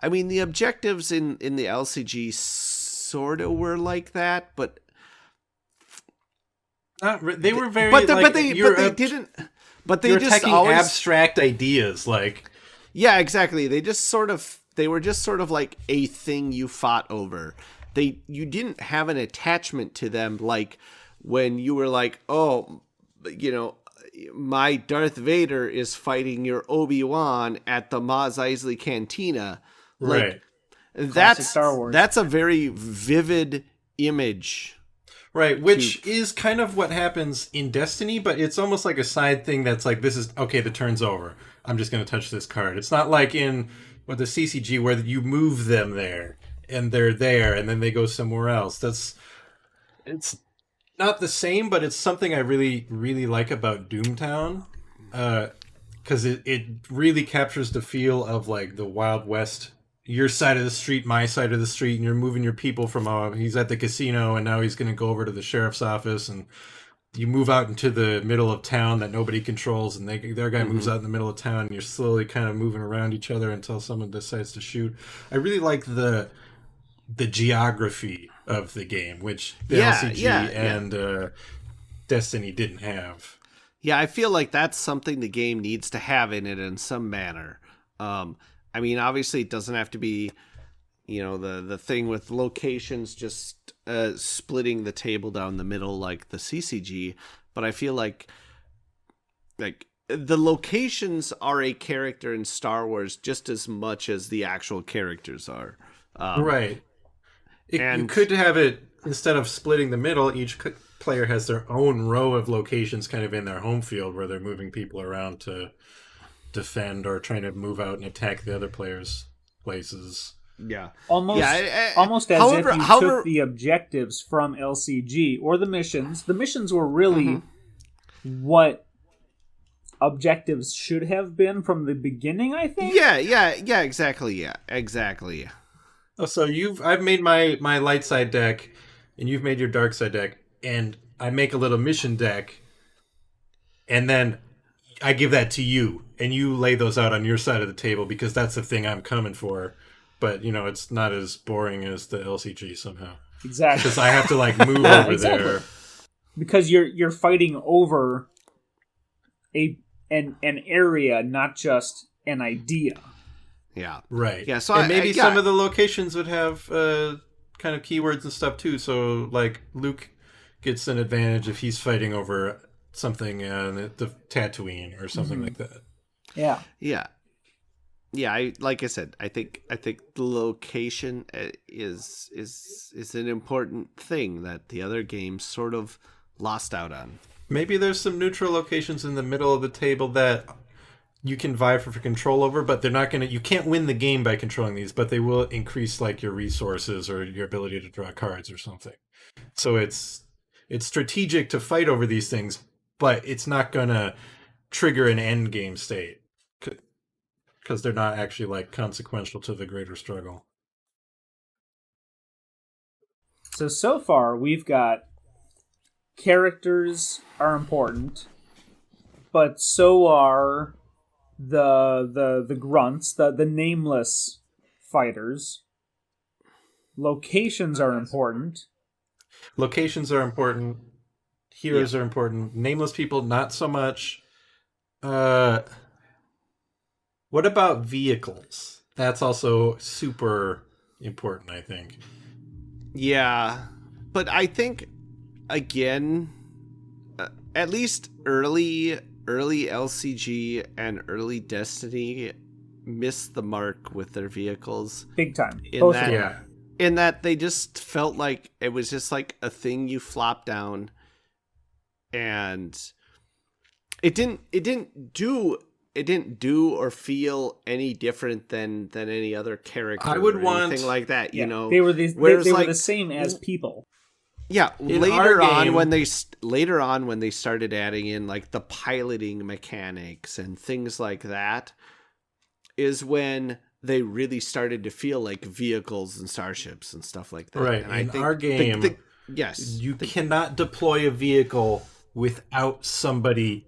I mean, the objectives in the LCG sort of were like that, but they were very. But they didn't. But they just always abstract ideas, like. Yeah, exactly. They were just sort of like a thing you fought over. You didn't have an attachment to them, like when you were like, oh, my Darth Vader is fighting your Obi-Wan at the Mos Eisley Cantina. Right. That's Star Wars. That's a very vivid image. Right, which is kind of what happens in Destiny, but it's almost like a side thing that's like, this is, okay, the turn's over. I'm just going to touch this card. It's not like in the CCG where you move them there, and they're there, and then they go somewhere else. It's not the same, but it's something I really, really like about Doomtown, because it really captures the feel of like the Wild West. Your side of the street, my side of the street, and you're moving your people from he's at the casino and now he's going to go over to the sheriff's office, and you move out into the middle of town that nobody controls, and their guy moves out in the middle of town, and you're slowly kind of moving around each other until someone decides to shoot. I really like the geography of the game, which the LCG and Destiny didn't have. Yeah, I feel like that's something the game needs to have in it in some manner. I mean, obviously, it doesn't have to be, the thing with locations just splitting the table down the middle like the CCG, but I feel like the locations are a character in Star Wars just as much as the actual characters are. Right. You could have it, instead of splitting the middle, each player has their own row of locations kind of in their home field where they're moving people around to defend or trying to move out and attack the other players' places. Yeah. Almost as if you took the objectives from LCG or the missions. The missions were really what objectives should have been from the beginning, I think. Yeah, exactly. Oh, so I've made my light side deck, and you've made your dark side deck, and I make a little mission deck, and then I give that to you, and you lay those out on your side of the table because that's the thing I'm coming for. But, it's not as boring as the LCG somehow. Exactly. Because I have to, move over there. Because you're fighting over an area, not just an idea. Yeah. Right. Yeah, so maybe some of the locations would have kind of keywords and stuff, too. So, Luke gets an advantage if he's fighting over something at the Tatooine or something like that. Yeah. Yeah, like I said, I think the location is an important thing that the other games sort of lost out on. Maybe there's some neutral locations in the middle of the table that you can vie for control over, but they're not going to. You can't win the game by controlling these, but they will increase your resources or your ability to draw cards or something. So it's strategic to fight over these things, but it's not going to trigger an end game state. Because they're not actually consequential to the greater struggle. So far we've got characters are important, but so are the grunts, the nameless fighters. Locations are important. Locations are important. Heroes are important. Nameless people, not so much. What about vehicles? That's also super important, I think. Yeah, but I think, again, at least early LCG and early Destiny missed the mark with their vehicles. Big time. Both of them. In that they just felt like it was just like a thing you flop down, and it didn't do or feel any different than any other character. I would want anything like that. You know, they were they were the same as people. Yeah, later on when they started adding in like the piloting mechanics and things like that, is when they really started to feel like vehicles and starships and stuff like that. Right. And I think our game, you cannot deploy a vehicle without somebody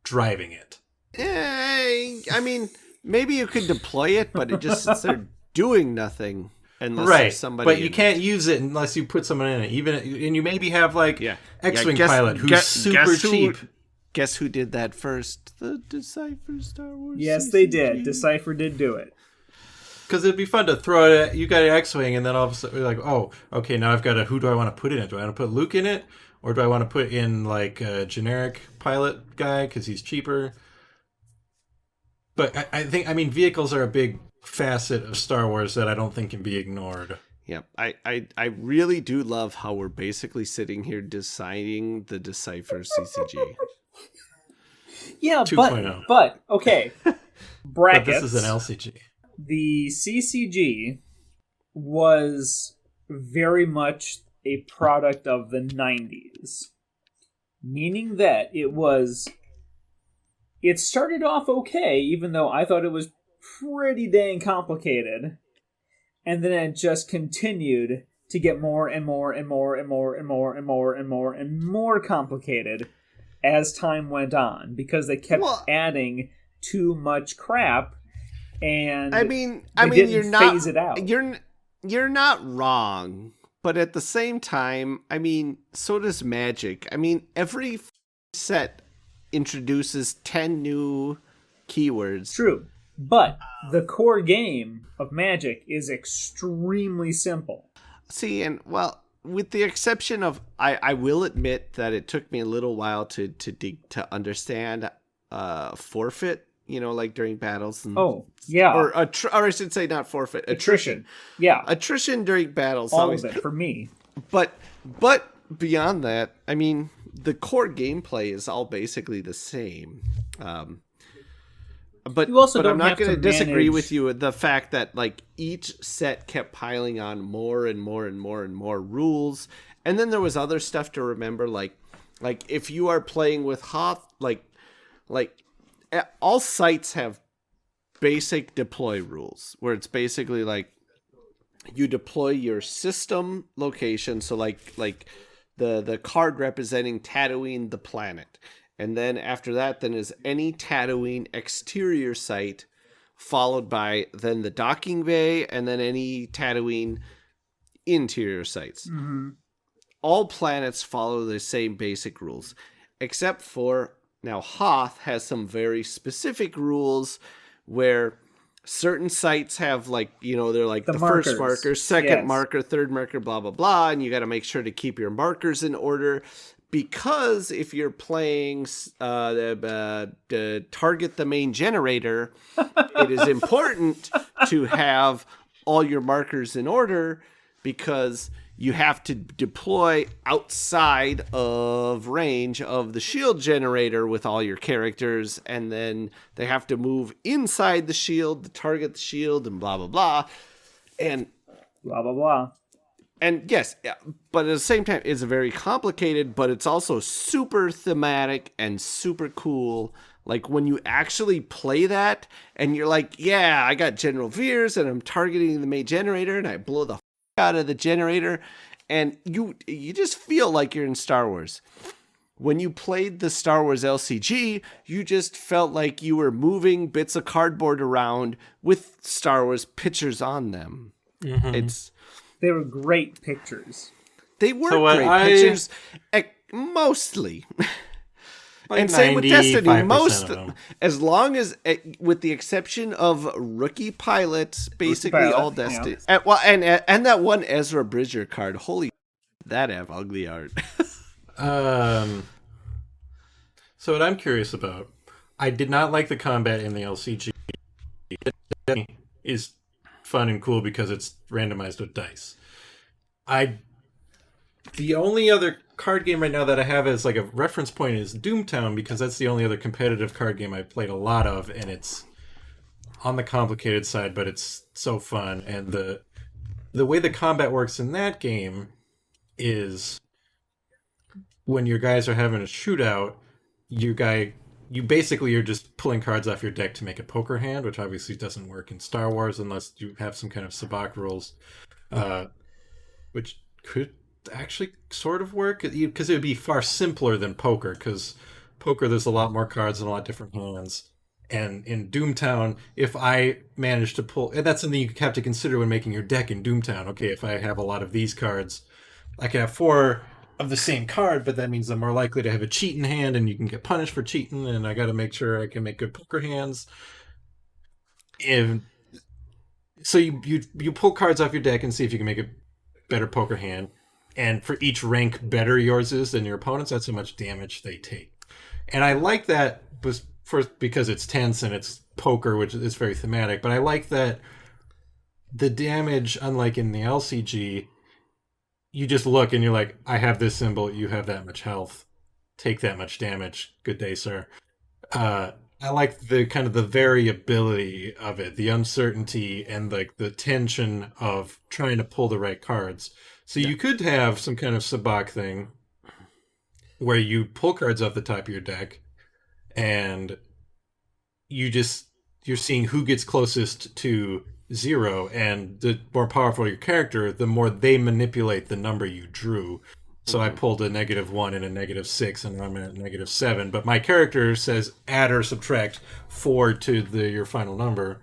driving it. I mean, maybe you could deploy it, but it just sits there doing nothing unless there's somebody. But you can't use it unless you put someone in it. And you maybe have like X-Wing pilot who's super cheap. Guess who did that first? The Decipher Star Wars. Yes, CCG. They did. Decipher did do it. Because it'd be fun to throw it at, you got an X-Wing, and then all of a sudden you're like, oh, okay, now I've got who do I want to put in it? Do I want to put Luke in it? Or do I want to put in like a generic pilot guy because he's cheaper? But I think vehicles are a big facet of Star Wars that I don't think can be ignored. Yeah, I really do love how we're basically sitting here deciding the Decipher CCG. Yeah, 2.0. but okay. Brackets. But this is an LCG. The CCG was very much a product of the 90s. Meaning that it started off okay, even though I thought it was pretty dang complicated. And then it just continued to get more and more and more and more and more and more and more and more complicated as time went on, because they kept adding too much crap, and you're not phase it out. You're not wrong, but at the same time, so does Magic. Every set introduces 10 new keywords. True, but the core game of Magic is extremely simple. See, and with the exception of, I will admit that it took me a little while to understand forfeit, like during battles. And, or I should say not forfeit, attrition. Yeah. Attrition during battles. All of it for me. But beyond that, the core gameplay is all basically the same. But I'm not going to disagree with you with the fact that like each set kept piling on more and more and more and more rules, and then there was other stuff to remember, like if you are playing with Hoth, like all sites have basic deploy rules where it's basically like you deploy your system location, so like the card representing Tatooine, the planet. And then after that, then is any Tatooine exterior site, followed by then the docking bay, and then any Tatooine interior sites. Mm-hmm. All planets follow the same basic rules, except for now Hoth has some very specific rules where certain sites have like, they're like the first marker, second marker, third marker, blah, blah, blah. And you got to make sure to keep your markers in order. Because if you're playing target the main generator, it is important to have all your markers in order, because you have to deploy outside of range of the shield generator with all your characters, and then they have to move inside the shield to target the shield, and blah, blah, blah. And blah, blah, blah. And yes, but at the same time, it's very complicated, but it's also super thematic and super cool. Like when you actually play that and you're like, yeah, I got General Veers and I'm targeting the main generator and I blow the out of the generator, and you just feel like you're in Star Wars. When you played the Star Wars LCG, you just felt like you were moving bits of cardboard around with Star Wars pictures on them. They were great pictures. They were great pictures, mostly. Like and same with Destiny, as long as, with the exception of Rookie Pilot, basically all Destiny. Yeah. And that one Ezra Bridger card, holy, that have ugly art. So what I'm curious about, I did not like the combat in the LCG. It is fun and cool because it's randomized with dice. The only other card game right now that I have as like a reference point is Doomtown, because that's the only other competitive card game I've played a lot of, and it's on the complicated side, but it's so fun. And the way the combat works in that game is when your guys are having a shootout, you basically are just pulling cards off your deck to make a poker hand, which obviously doesn't work in Star Wars unless you have some kind of sabacc rules, which could actually sort of work, because it would be far simpler than poker, because poker there's a lot more cards and a lot different hands. And in Doomtown, if I manage to pull, and that's something you have to consider when making your deck in Doomtown. Okay, if I have a lot of these cards, I can have 4 of the same card, but that means I'm more likely to have a cheat in hand, and you can get punished for cheating, and I got to make sure I can make good poker hands. So you pull cards off your deck and see if you can make a better poker hand. And for each rank better yours is than your opponent's, that's how much damage they take. And I like that first because it's tense and it's poker, which is very thematic. But I like that the damage, unlike in the LCG, you just look and you're like, I have this symbol, you have that much health, take that much damage. Good day, sir. I like the kind of the variability of it, the uncertainty, and like the tension of trying to pull the right cards. So you could have some kind of sabacc thing where you pull cards off the top of your deck and you're seeing who gets closest to 0, and the more powerful your character, the more they manipulate the number you drew. So I pulled a -1 and a -6, and I'm at -7. But my character says add or subtract 4 to your final number.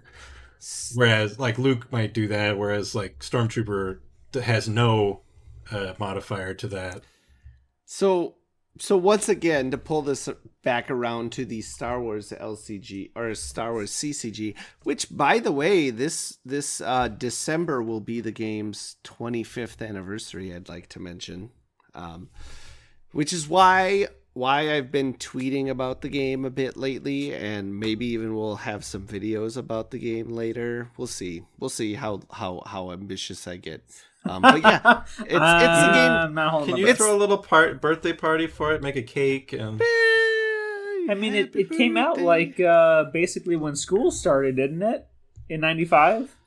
Whereas, like, Luke might do that, whereas, like, Stormtrooper has no modifier to that. So once again, to pull this back around to the Star Wars LCG or Star Wars CCG, which, by the way, this December will be the game's 25th anniversary, I'd like to mention. Which is why I've been tweeting about the game a bit lately, and maybe even we'll have some videos about the game later. We'll see how ambitious I get. But yeah, it's a game. Can you throw a little birthday party for it? Make a cake and. I mean, it came out like basically when school started, didn't it? In '95.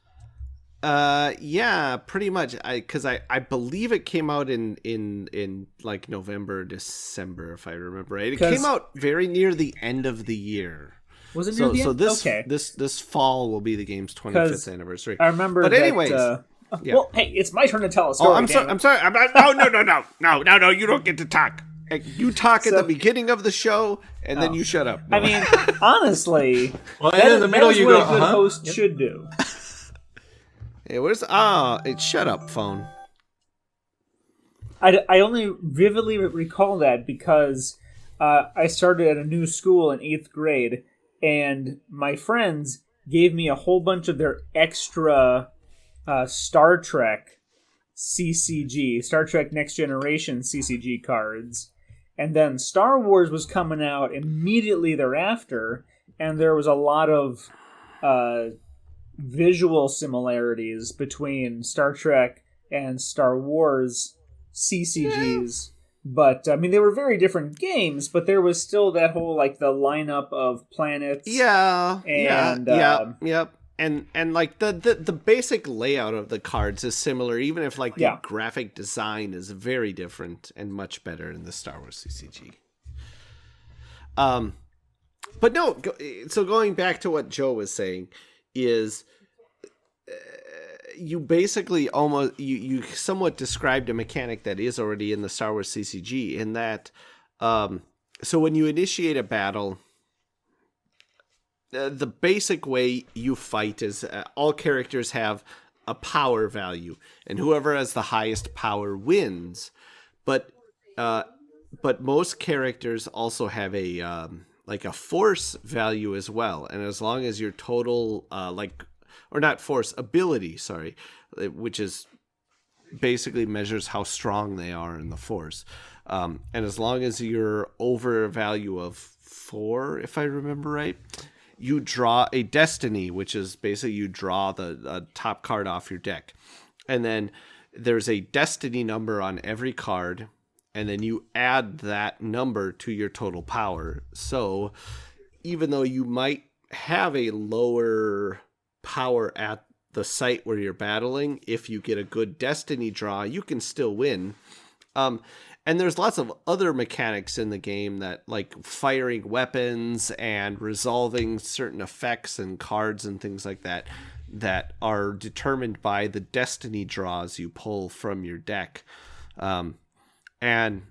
Yeah, pretty much. Because I believe it came out in like November, December, if I remember right. It came out very near the end of the year. Was it near the end? This fall will be the game's 25th anniversary. I remember. But anyways, yeah. Well, hey, it's my turn to tell a story. Oh, I'm sorry. No. You don't get to talk. You talk at the beginning of the show, and then you shut up. No. I mean, honestly, in the middle you go. What a good host should do. Hey, it's shut up, phone. I only vividly recall that because I started at a new school in 8th grade, and my friends gave me a whole bunch of their extra Star Trek CCG, Star Trek Next Generation CCG cards. And then Star Wars was coming out immediately thereafter, and there was a lot of visual similarities between Star Trek and Star Wars CCGs. But, I mean, they were very different games, but there was still that whole, like, the lineup of planets. Yeah. And, Yep. And like the basic layout of the cards is similar, even if like the graphic design is very different and much better in the Star Wars CCG. But no, so going back to what Joe was saying is you basically almost you somewhat described a mechanic that is already in the Star Wars CCG in that so when you initiate a battle, the basic way you fight is all characters have a power value, and whoever has the highest power wins. But most characters also have a like a force value as well, and as long as your total ability, which is basically measures how strong they are in the force, and as long as you're over a value of 4, if I remember right, you draw a destiny, which is basically you draw the top card off your deck, and then there's a destiny number on every card, and then you add that number to your total power. So even though you might have a lower power at the site where you're battling, if you get a good destiny draw, you can still win. And there's lots of other mechanics in the game, that like firing weapons and resolving certain effects and cards and things like that, that are determined by the destiny draws you pull from your deck. And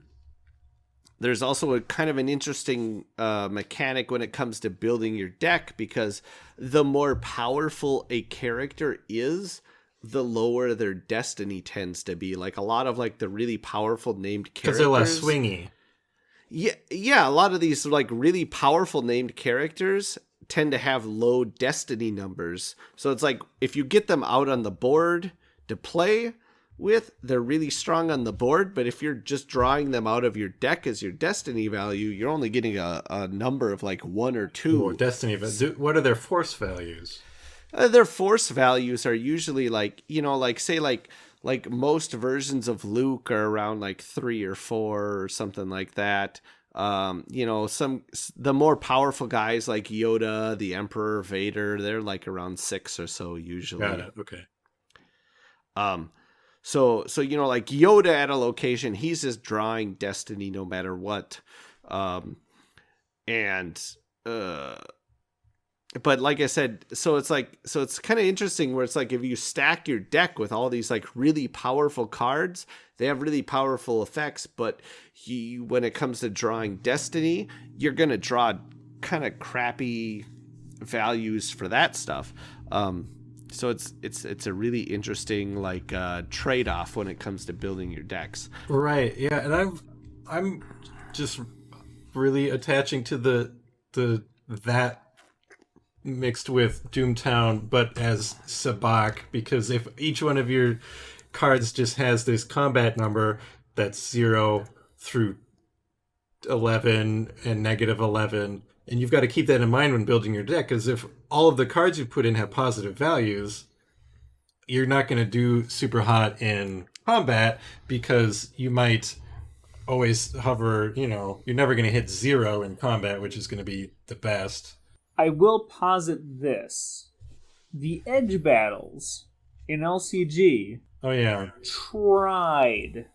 there's also a kind of an interesting mechanic when it comes to building your deck, because the more powerful a character is, the lower their destiny tends to be. Like a lot of like the really powerful named characters, because they're less swingy. Yeah, a lot of these like really powerful named characters tend to have low destiny numbers. So it's like if you get them out on the board to play with, they're really strong on the board, but if you're just drawing them out of your deck as your destiny value, you're only getting a number of like 1 or 2. Or destiny. What are their force values? Their force values are usually like, say most versions of Luke are around like 3 or 4 or something like that. The more powerful guys like Yoda, the Emperor, Vader, they're like around 6 or so usually. Got it. Okay. So like Yoda at a location, he's just drawing destiny no matter what. But like I said, so it's kind of interesting where it's like if you stack your deck with all these like really powerful cards, they have really powerful effects, but when it comes to drawing destiny, you're going to draw kind of crappy values for that stuff. So it's a really interesting like trade-off when it comes to building your decks. Right. Yeah, and I'm just really attaching to that mixed with Doomtown, but as Sabak, because if each one of your cards just has this combat number that's 0 through 11 and -11, and you've got to keep that in mind when building your deck, because if all of the cards you put in have positive values, you're not going to do super hot in combat, because you might always hover, you're never going to hit 0 in combat, which is going to be the best. I will posit this. The edge battles in LCG tried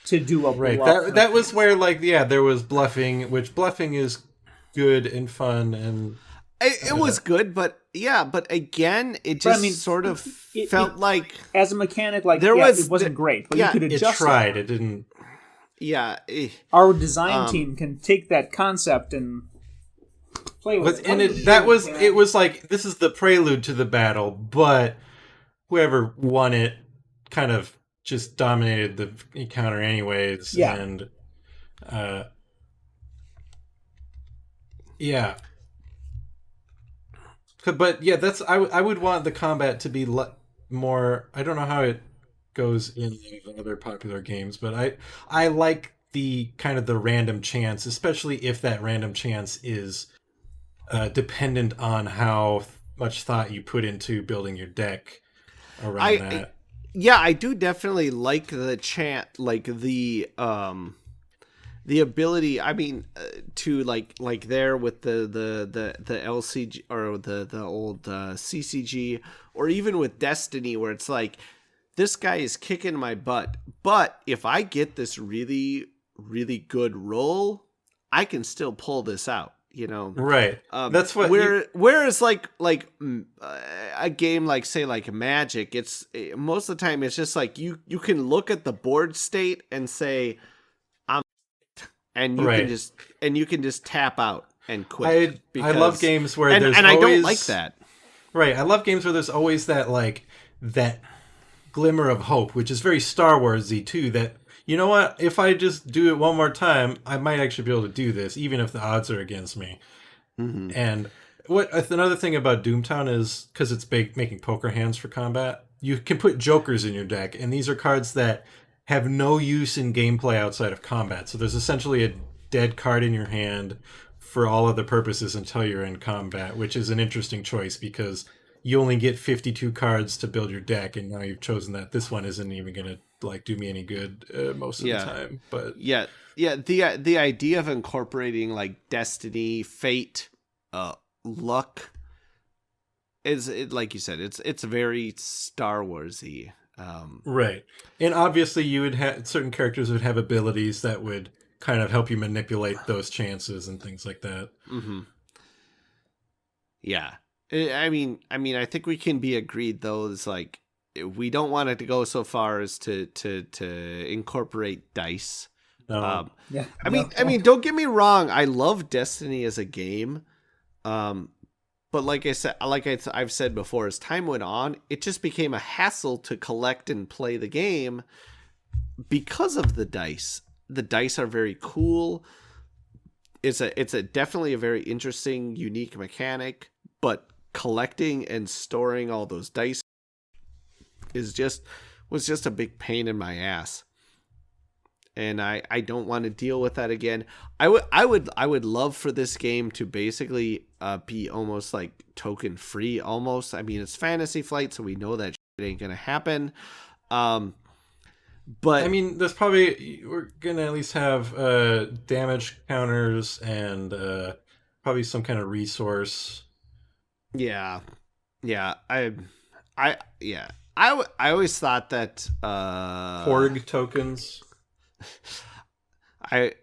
to do a bluff. Right, that was where, there was bluffing, which bluffing is good and fun, and it was good, but again, it just felt like as a mechanic, it wasn't great, but you could adjust. It tried. It didn't. Yeah, our design team can take that concept and play with it. And it was like, this is the prelude to the battle, but whoever won it kind of just dominated the encounter anyways. Yeah. And but yeah, that's I would want the combat to be more. I don't know how it goes in other popular games, but I like the kind of the random chance, especially if that random chance is dependent on how much thought you put into building your deck around that. I do definitely like the chant, like the ability. I mean, to like there with the LCG or the old CCG, or even with Destiny, where it's like, this guy is kicking my butt, but if I get this really, really good roll, I can still pull this out. Right. That's what. Whereas like a game like, say, like Magic, it's most of the time it's just like you can look at the board state and say, I'm, and you can just tap out and quit. I love games where there's and always, I don't like that. Right. I love games where there's always that that glimmer of hope, which is very Star Warsy too. That, you know what, if I just do it one more time, I might actually be able to do this, even if the odds are against me. Mm-hmm. And another thing about Doomtown is, because it's making poker hands for combat, you can put jokers in your deck, and these are cards that have no use in gameplay outside of combat. So there's essentially a dead card in your hand for all other purposes until you're in combat, which is an interesting choice because you only get 52 cards to build your deck, and now you've chosen that this one isn't even going to like do me any good most of the time. But the idea of incorporating like destiny, fate, luck is, like you said, it's very Star Warsy. Right. And obviously you would have certain characters would have abilities that would kind of help you manipulate those chances and things like that. Mm-hmm. Yeah. I mean, I think we can be agreed though, is like, we don't want it to go so far as to incorporate dice. No. I mean, don't get me wrong. I love Destiny as a game. But like I said, I've said before, as time went on, it just became a hassle to collect and play the game because of the dice. The dice are very cool. It's definitely a very interesting, unique mechanic, but collecting and storing all those dice was just a big pain in my ass. And I don't want to deal with that again. I would love for this game to basically be almost like token free almost. I mean, it's Fantasy Flight, so we know that shit ain't gonna happen. But I mean, there's probably, we're gonna at least have damage counters and probably some kind of resource. Yeah. I always thought that Porg tokens. I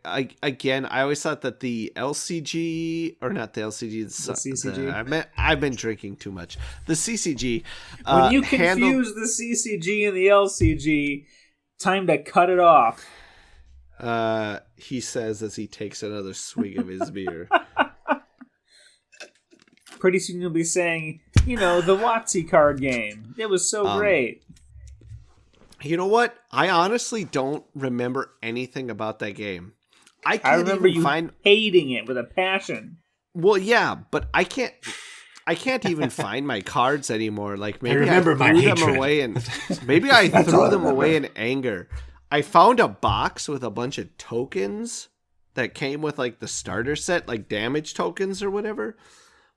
always thought that the LCG, or not the LCG, the CCG. I've been drinking too much. The CCG. When you confuse the CCG and the LCG, time to cut it off. He says as he takes another swig of his beer. Pretty soon you'll be saying, the WotC card game. It was so great. You know what? I honestly don't remember anything about that game. I remember you hating it with a passion. Well, yeah, but I can't even find my cards anymore. Like maybe I threw them away, and maybe I threw them away in anger. I found a box with a bunch of tokens that came with like the starter set, like damage tokens or whatever.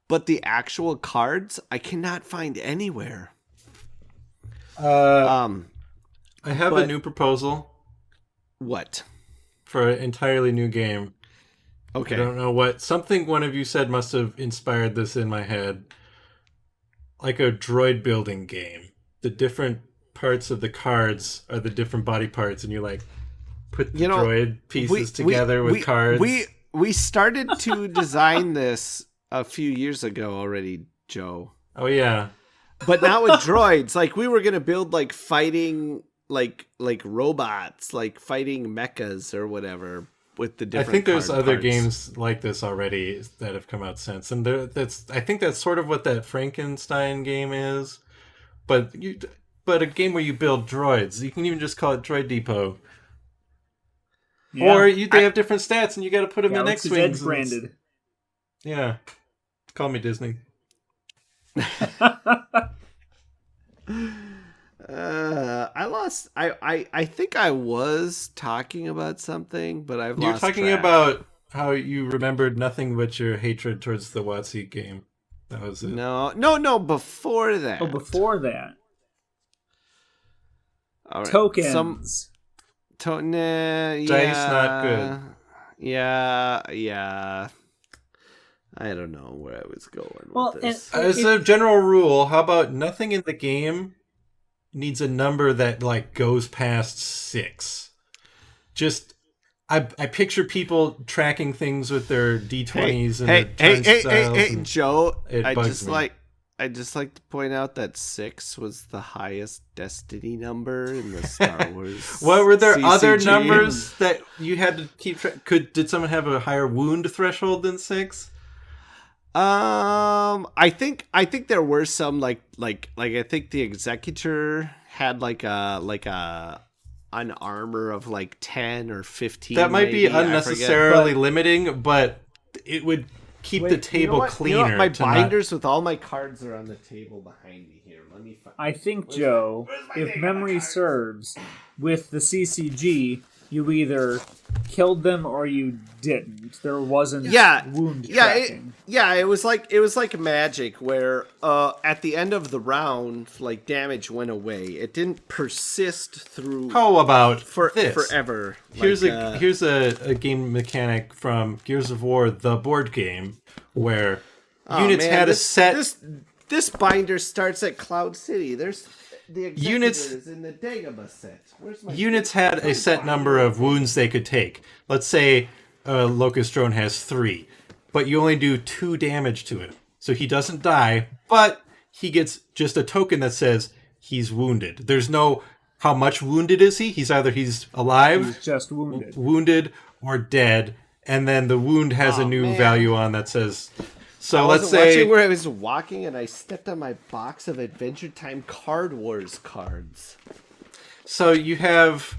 But the actual cards I cannot find anywhere. I have a new proposal. What? For an entirely new game. Okay. I don't know what. Something one of you said must have inspired this in my head. Like a droid building game. The different parts of the cards are the different body parts, and you like put the droid pieces together with cards. We started to design this a few years ago already, Joe. Oh yeah. But not with droids. Like we were gonna build like fighting like robots, like fighting mechas or whatever with the different. I think there's other parts. games like this already that have come out since, and I think that's sort of what that Frankenstein game is, but a game where you build droids. You can even just call it Droid Depot. Yeah. Or they have different stats, and you got to put them in X-wings. Branded. Yeah, call me Disney. I lost. I think I was talking about something, but I've You're lost talking track. about how you remembered nothing but your hatred towards the WotC game. That was it. No. Before that. Oh, before that. All right. Tokens. Dice not good. Yeah. I don't know where I was going with this. As a general rule, how about nothing in the game needs a number that like goes past 6? Just I picture people tracking things with their D20s and their hey, Joe. I just like to point out that 6 was the highest Destiny number in the Star Wars. What were there CCG? other numbers that you had to keep track? Did someone have a higher wound threshold than 6? I think there were some like I think the Executor had like an armor of like 10 or 15. That might be unnecessarily limiting, but it would keep the table cleaner. My binders with all my cards are on the table behind me here. Let me find. I think, Joe, if memory serves, with the CCG, you either killed them or you didn't. There wasn't wound tracking. It was like magic where at the end of the round, like damage went away. It didn't persist through. How about this? Forever? Here's a game mechanic from Gears of War, the board game, where units had a set. This binder starts at Cloud City. There's the units in the Dagobah set. Where's my units had a set number of wounds they could take. Let's say a Locust Drone has 3, but you only do 2 damage to it. So he doesn't die, but he gets just a token that says he's wounded. There's no how much wounded is he? He's alive, he's just wounded or dead, and then the wound has a new value on that says. So let's say watching where I was walking and I stepped on my box of Adventure Time Card Wars cards. So you've got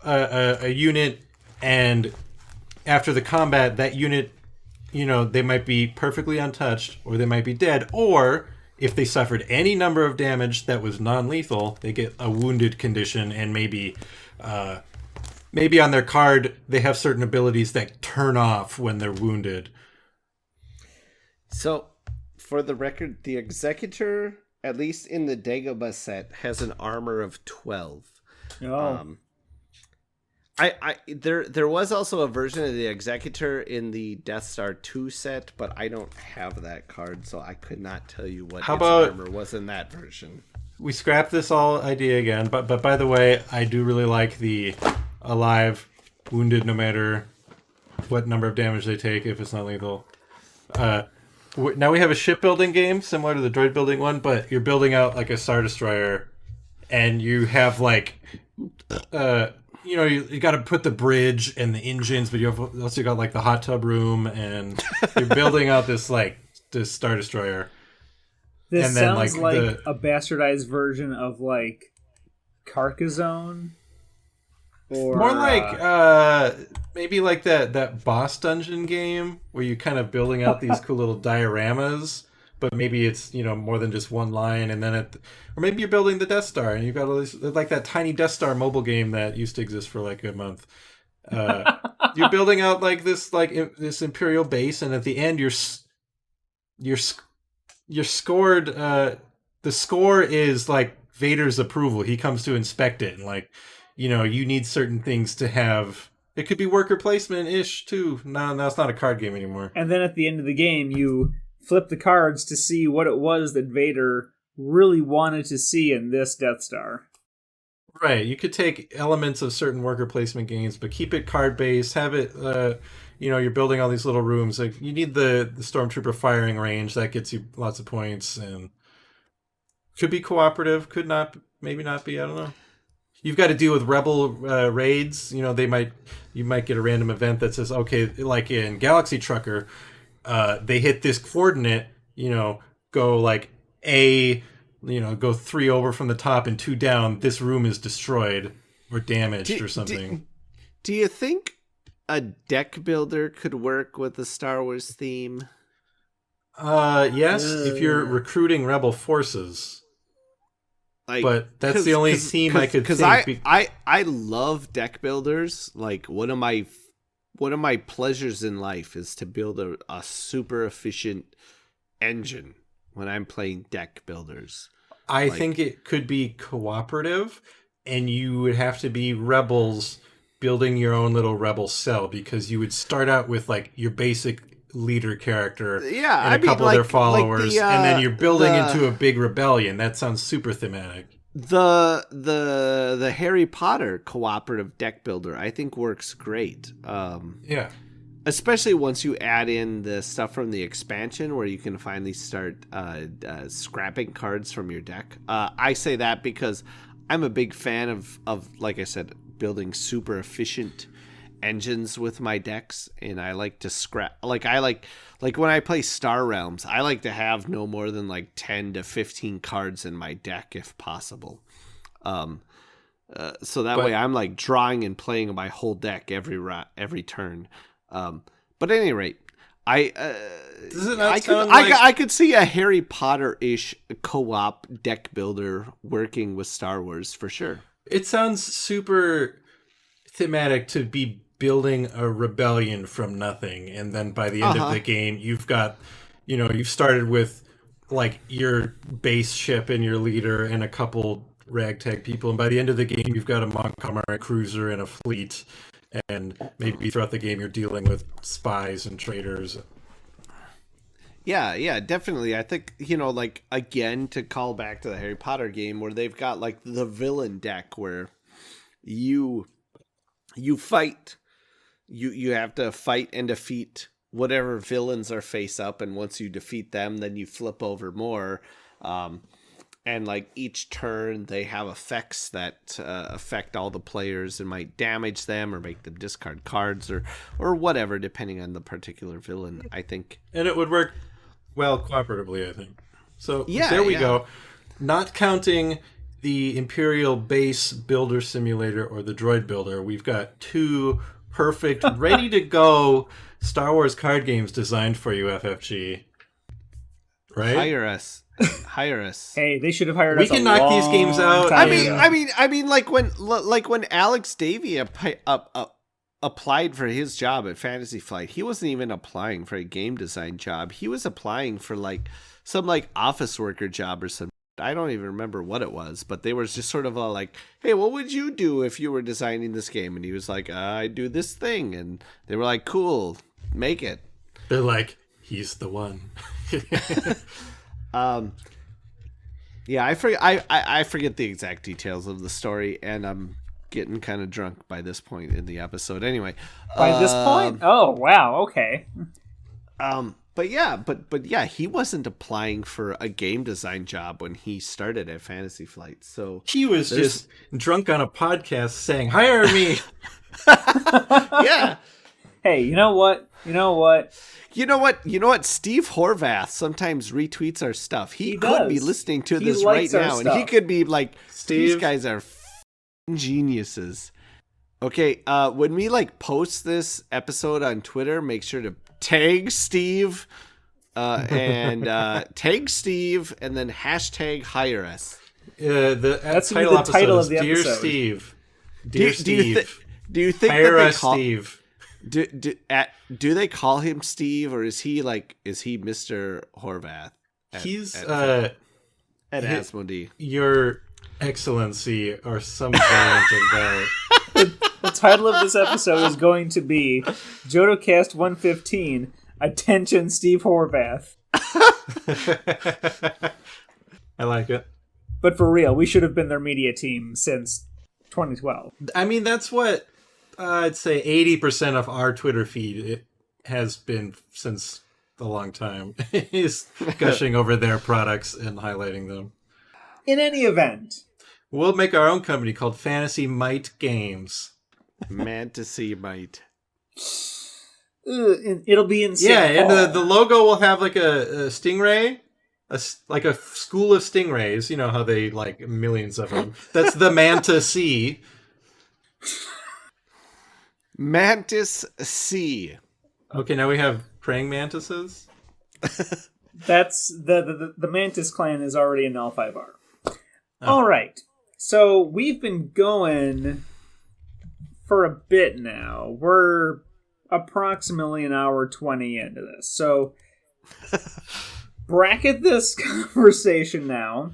a unit, and after the combat, that unit, they might be perfectly untouched, or they might be dead, or if they suffered any number of damage that was non-lethal, they get a wounded condition, and maybe on their card they have certain abilities that turn off when they're wounded. So, for the record, the Executor, at least in the Dagobah set, has an armor of 12. Oh. There was also a version of the Executor in the Death Star 2 set, but I don't have that card, so I could not tell you what armor was in that version. We scrapped this all idea again, but by the way, I do really like the alive, wounded, no matter what number of damage they take if it's not lethal. Now we have a shipbuilding game similar to the droid building one, but you're building out like a Star Destroyer, and you have like, you got to put the bridge and the engines, but you also got like the hot tub room, and you're building out this Star Destroyer. This and sounds like a bastardized version of like Carcassonne. Or, more like maybe like that boss dungeon game where you're kind of building out these cool little dioramas, but maybe it's more than just one line, and then or maybe you're building the Death Star and you've got all these, like that tiny Death Star mobile game that used to exist for like a month. You're building out like this Imperial base, and at the end you're scored. The score is like Vader's approval. He comes to inspect it, and like. You need certain things to have. It could be worker placement-ish, too. No, it's not a card game anymore. And then at the end of the game, you flip the cards to see what it was that Vader really wanted to see in this Death Star. Right. You could take elements of certain worker placement games, but keep it card-based. Have it, you're building all these little rooms. Like you need the Stormtrooper firing range. That gets you lots of points. And could be cooperative. Could not. Maybe not be. I don't know. You've got to deal with rebel raids. You might get a random event that says, okay, like in Galaxy Trucker, they hit this coordinate. Go like go 3 over from the top and 2 down. This room is destroyed or damaged or something. Do you think a deck builder could work with the Star Wars theme? Yes, if you're recruiting rebel forces. But that's the only theme I could think. Because I love deck builders. Like one of my pleasures in life is to build a super efficient engine when I'm playing deck builders. I think it could be cooperative, and you would have to be rebels building your own little rebel cell, because you would start out with like your basic leader character and a couple of their followers, and then you're building into a big rebellion. That sounds super thematic. The Harry Potter cooperative deck builder I think works great. Especially once you add in the stuff from the expansion where you can finally start scrapping cards from your deck. I say that because I'm a big fan of like I said, building super efficient engines with my decks, and I like to scrap. I like when I play Star Realms, I like to have no more than 10 to 15 cards in my deck if possible. So that way I'm drawing and playing my whole deck every turn. But at any rate, I could see a Harry Potter-ish co-op deck builder working with Star Wars for sure. It sounds super thematic to be building a rebellion from nothing, and then by the end of the game, you've got, you've started with your base ship and your leader and a couple ragtag people, and by the end of the game, you've got a Montgomery cruiser and a fleet, and maybe throughout the game, you're dealing with spies and traitors. Yeah, definitely. I think, again, to call back to the Harry Potter game where they've got the villain deck where you fight, you have to fight and defeat whatever villains are face up. And once you defeat them, then you flip over more. And each turn they have effects that affect all the players and might damage them or make them discard cards or whatever, depending on the particular villain, I think. And it would work well cooperatively, I think. So there we go. Not counting the Imperial Base Builder Simulator or the Droid Builder, we've got 2 perfect, ready to go Star Wars card games designed for you, FFG. Right? Hire us. Hey, they should have hired us. We can knock these games out. I mean, when Alex Davey applied for his job at Fantasy Flight, he wasn't even applying for a game design job. He was applying for some office worker job or something. I don't even remember what it was, but they were just sort of hey, what would you do if you were designing this game? And he was like, I do this thing. And they were like, cool, make it. They're like, he's the one. Yeah, I forget the exact details of the story, and I'm getting kind of drunk by this point in the episode. Anyway, by this point, oh wow, okay. But yeah, he wasn't applying for a game design job when he started at Fantasy Flight. So he was just drunk on a podcast saying, "Hire me." Yeah. Hey, you know what? Steve Horvath sometimes retweets our stuff. He could does. be listening to this right now, and he could be like, Steve, these guys are geniuses. Okay, when we post this episode on Twitter, make sure to tag Steve and tag Steve and then hashtag hire us. That's the title of the episode. Dear Steve. Dear Steve. Do you think hire that us, Steve? Do they call him Steve, or is he Mr. Horvath? He's at Asmodee. Your Excellency, or some variant of that. The title of this episode is going to be JodoCast 115. Attention, Steve Horvath. I like it. But for real, we should have been their media team since 2012. I mean, that's what I'd say 80% of our Twitter feed has been since a long time, is gushing over their products and highlighting them. In any event, we'll make our own company called Fantasy Might Games. Fantasy Might. It'll be insane. Yeah, and the logo will have a stingray, like a school of stingrays. You know how they millions of them. That's the Manta Sea. Mantis C. Okay, now we have praying mantises. That's the Mantis clan is already in L5R. Oh. All right, so we've been going for a bit now. We're approximately an hour 20 into this, so bracket this conversation now.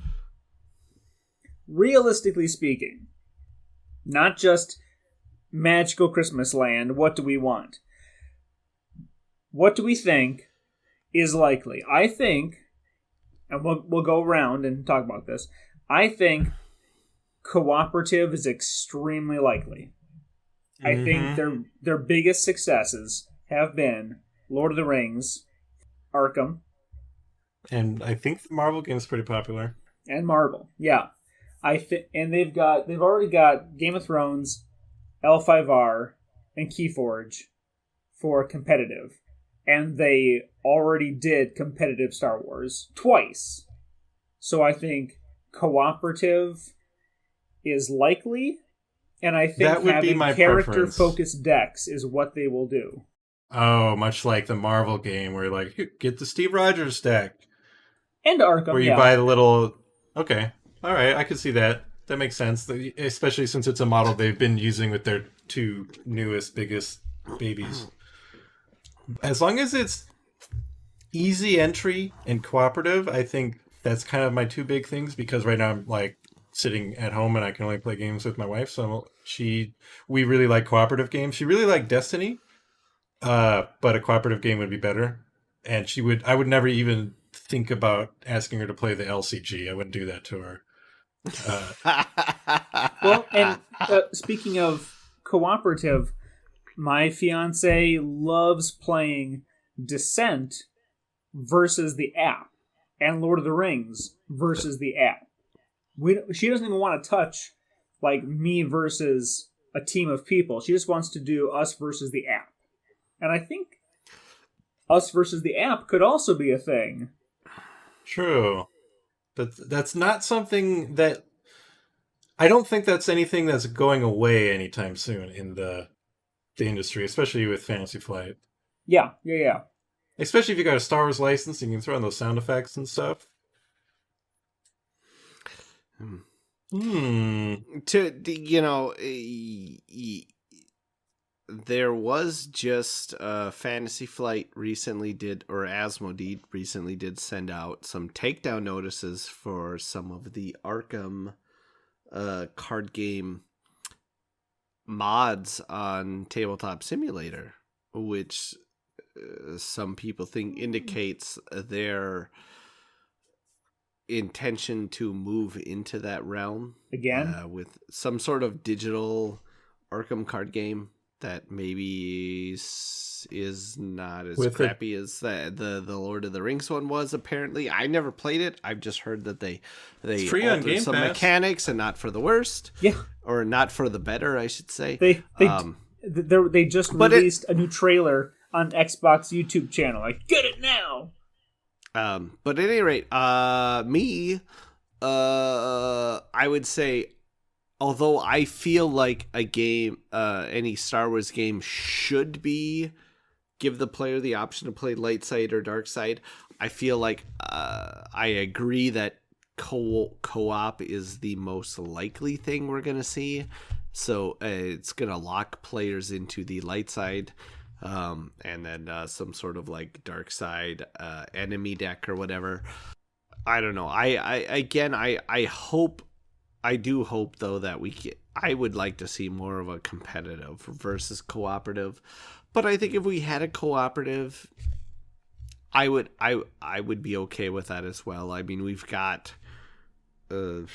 Realistically speaking, not just magical Christmas land, what do we want? What do we think is likely? I think, and we'll go around and talk about this, I think Cooperative is extremely likely. I think their biggest successes have been Lord of the Rings, Arkham, and I think the Marvel game is pretty popular. And Marvel, yeah. And they've already got Game of Thrones, L5R, and Keyforge for competitive. And they already did competitive Star Wars twice. So I think cooperative is likely, and I think that would having be my character-focused decks is what they will do. Oh, much like the Marvel game where, like, get the Steve Rogers deck. And Arkham, where you buy the little... Okay. All right, I could see that. That makes sense, especially since it's a model they've been using with their two newest, biggest babies. As long as it's easy entry and cooperative, I think that's kind of my two big things, because right now I'm, like, sitting at home and I can only play games with my wife, so we really like cooperative games. She really liked Destiny, but a cooperative game would be better. And I would never even think about asking her to play the LCG. I wouldn't do that to her. Well, and speaking of cooperative, my fiance loves playing Descent versus the app, and Lord of the Rings versus the app. She doesn't even want to touch, like, me versus a team of people. She just wants to do us versus the app. And I think us versus the app could also be a thing. True. But that's not something that... I don't think that's anything that's going away anytime soon in the industry, especially with Fantasy Flight. Yeah. Especially if you got a Star Wars license and you can throw in those sound effects and stuff. There was just Fantasy Flight recently did, or Asmodee recently did, send out some takedown notices for some of the Arkham card game mods on Tabletop Simulator, which some people think indicates their intention to move into that realm again with some sort of digital Arkham card game that maybe is not as crappy as the Lord of the Rings one was. Apparently, I never played it. I've just heard that they altered some mechanics, and not for the worst. Yeah, or not for the better, I should say. They just released a new trailer on Xbox YouTube channel. Like, get it now. But at any rate, I would say, although I feel like a game, any Star Wars game should give the player the option to play light side or dark side, I feel like I agree that co-op is the most likely thing we're going to see. So it's going to lock players into the light side, and then some sort of like dark side enemy deck or whatever. I don't know. I do hope though that I would like to see more of a competitive versus cooperative. But I think if we had a cooperative, I would be okay with that as well. I mean, we've got a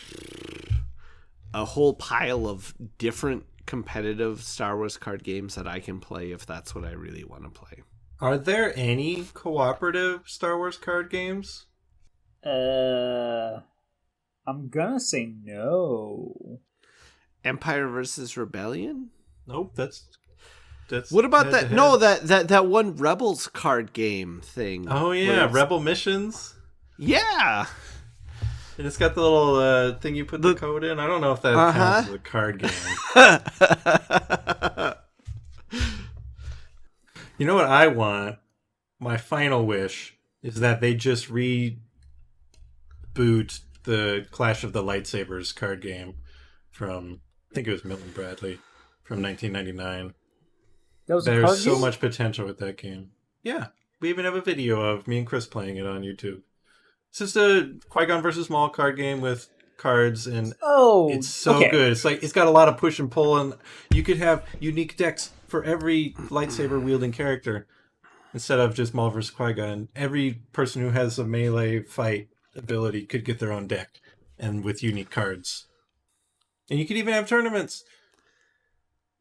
whole pile of different competitive Star Wars card games that I can play if that's what I really want to play. Are there any cooperative Star Wars card games? I'm gonna say no. Empire versus Rebellion? Nope, that's what about that? No, that one Rebels card game thing. Oh yeah, Rebel Missions. Yeah, and it's got the little thing you put the code in. I don't know if that counts as a card game. You know what I want? My final wish is that they just reboot the Clash of the Lightsabers card game from, I think it was Milton Bradley, from 1999. There's so much potential with that game. Yeah, we even have a video of me and Chris playing it on YouTube. It's just a Qui-Gon versus Maul card game with cards, and it's so good. It's like it's got a lot of push and pull, and you could have unique decks for every lightsaber wielding character instead of just Maul versus Qui-Gon. Every person who has a melee fight ability could get their own deck, and with unique cards. And you could even have tournaments.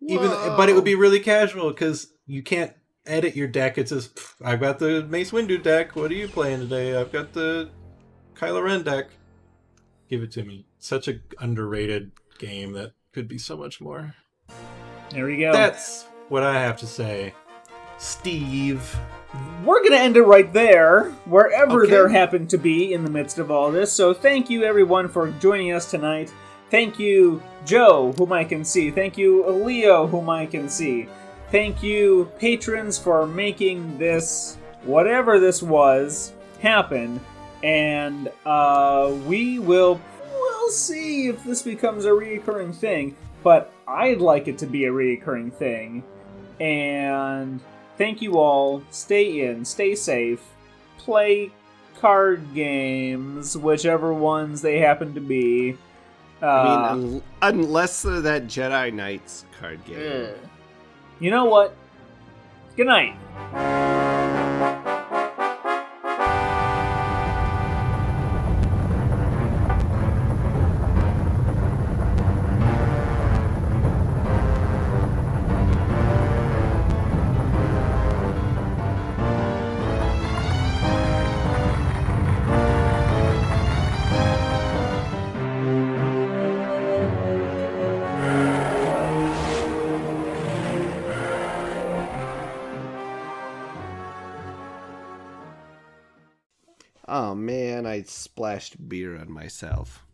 But it would be really casual because you can't edit your deck. It says, I've got the Mace Windu deck. What are you playing today? I've got the Kylo Ren deck. Give it to me. Such an underrated game that could be so much more. There we go. That's what I have to say. Steve. We're going to end it right there, wherever there happened to be in the midst of all this. So thank you, everyone, for joining us tonight. Thank you, Joe, whom I can see. Thank you, Leo, whom I can see. Thank you, patrons, for making this, whatever this was, happen. And we'll see if this becomes a reoccurring thing. But I'd like it to be a reoccurring thing. And thank you all. Stay in, stay safe, play card games, whichever ones they happen to be. I mean, unless they're that Jedi Knights card game. You know what? Good night. Oh man, I splashed beer on myself.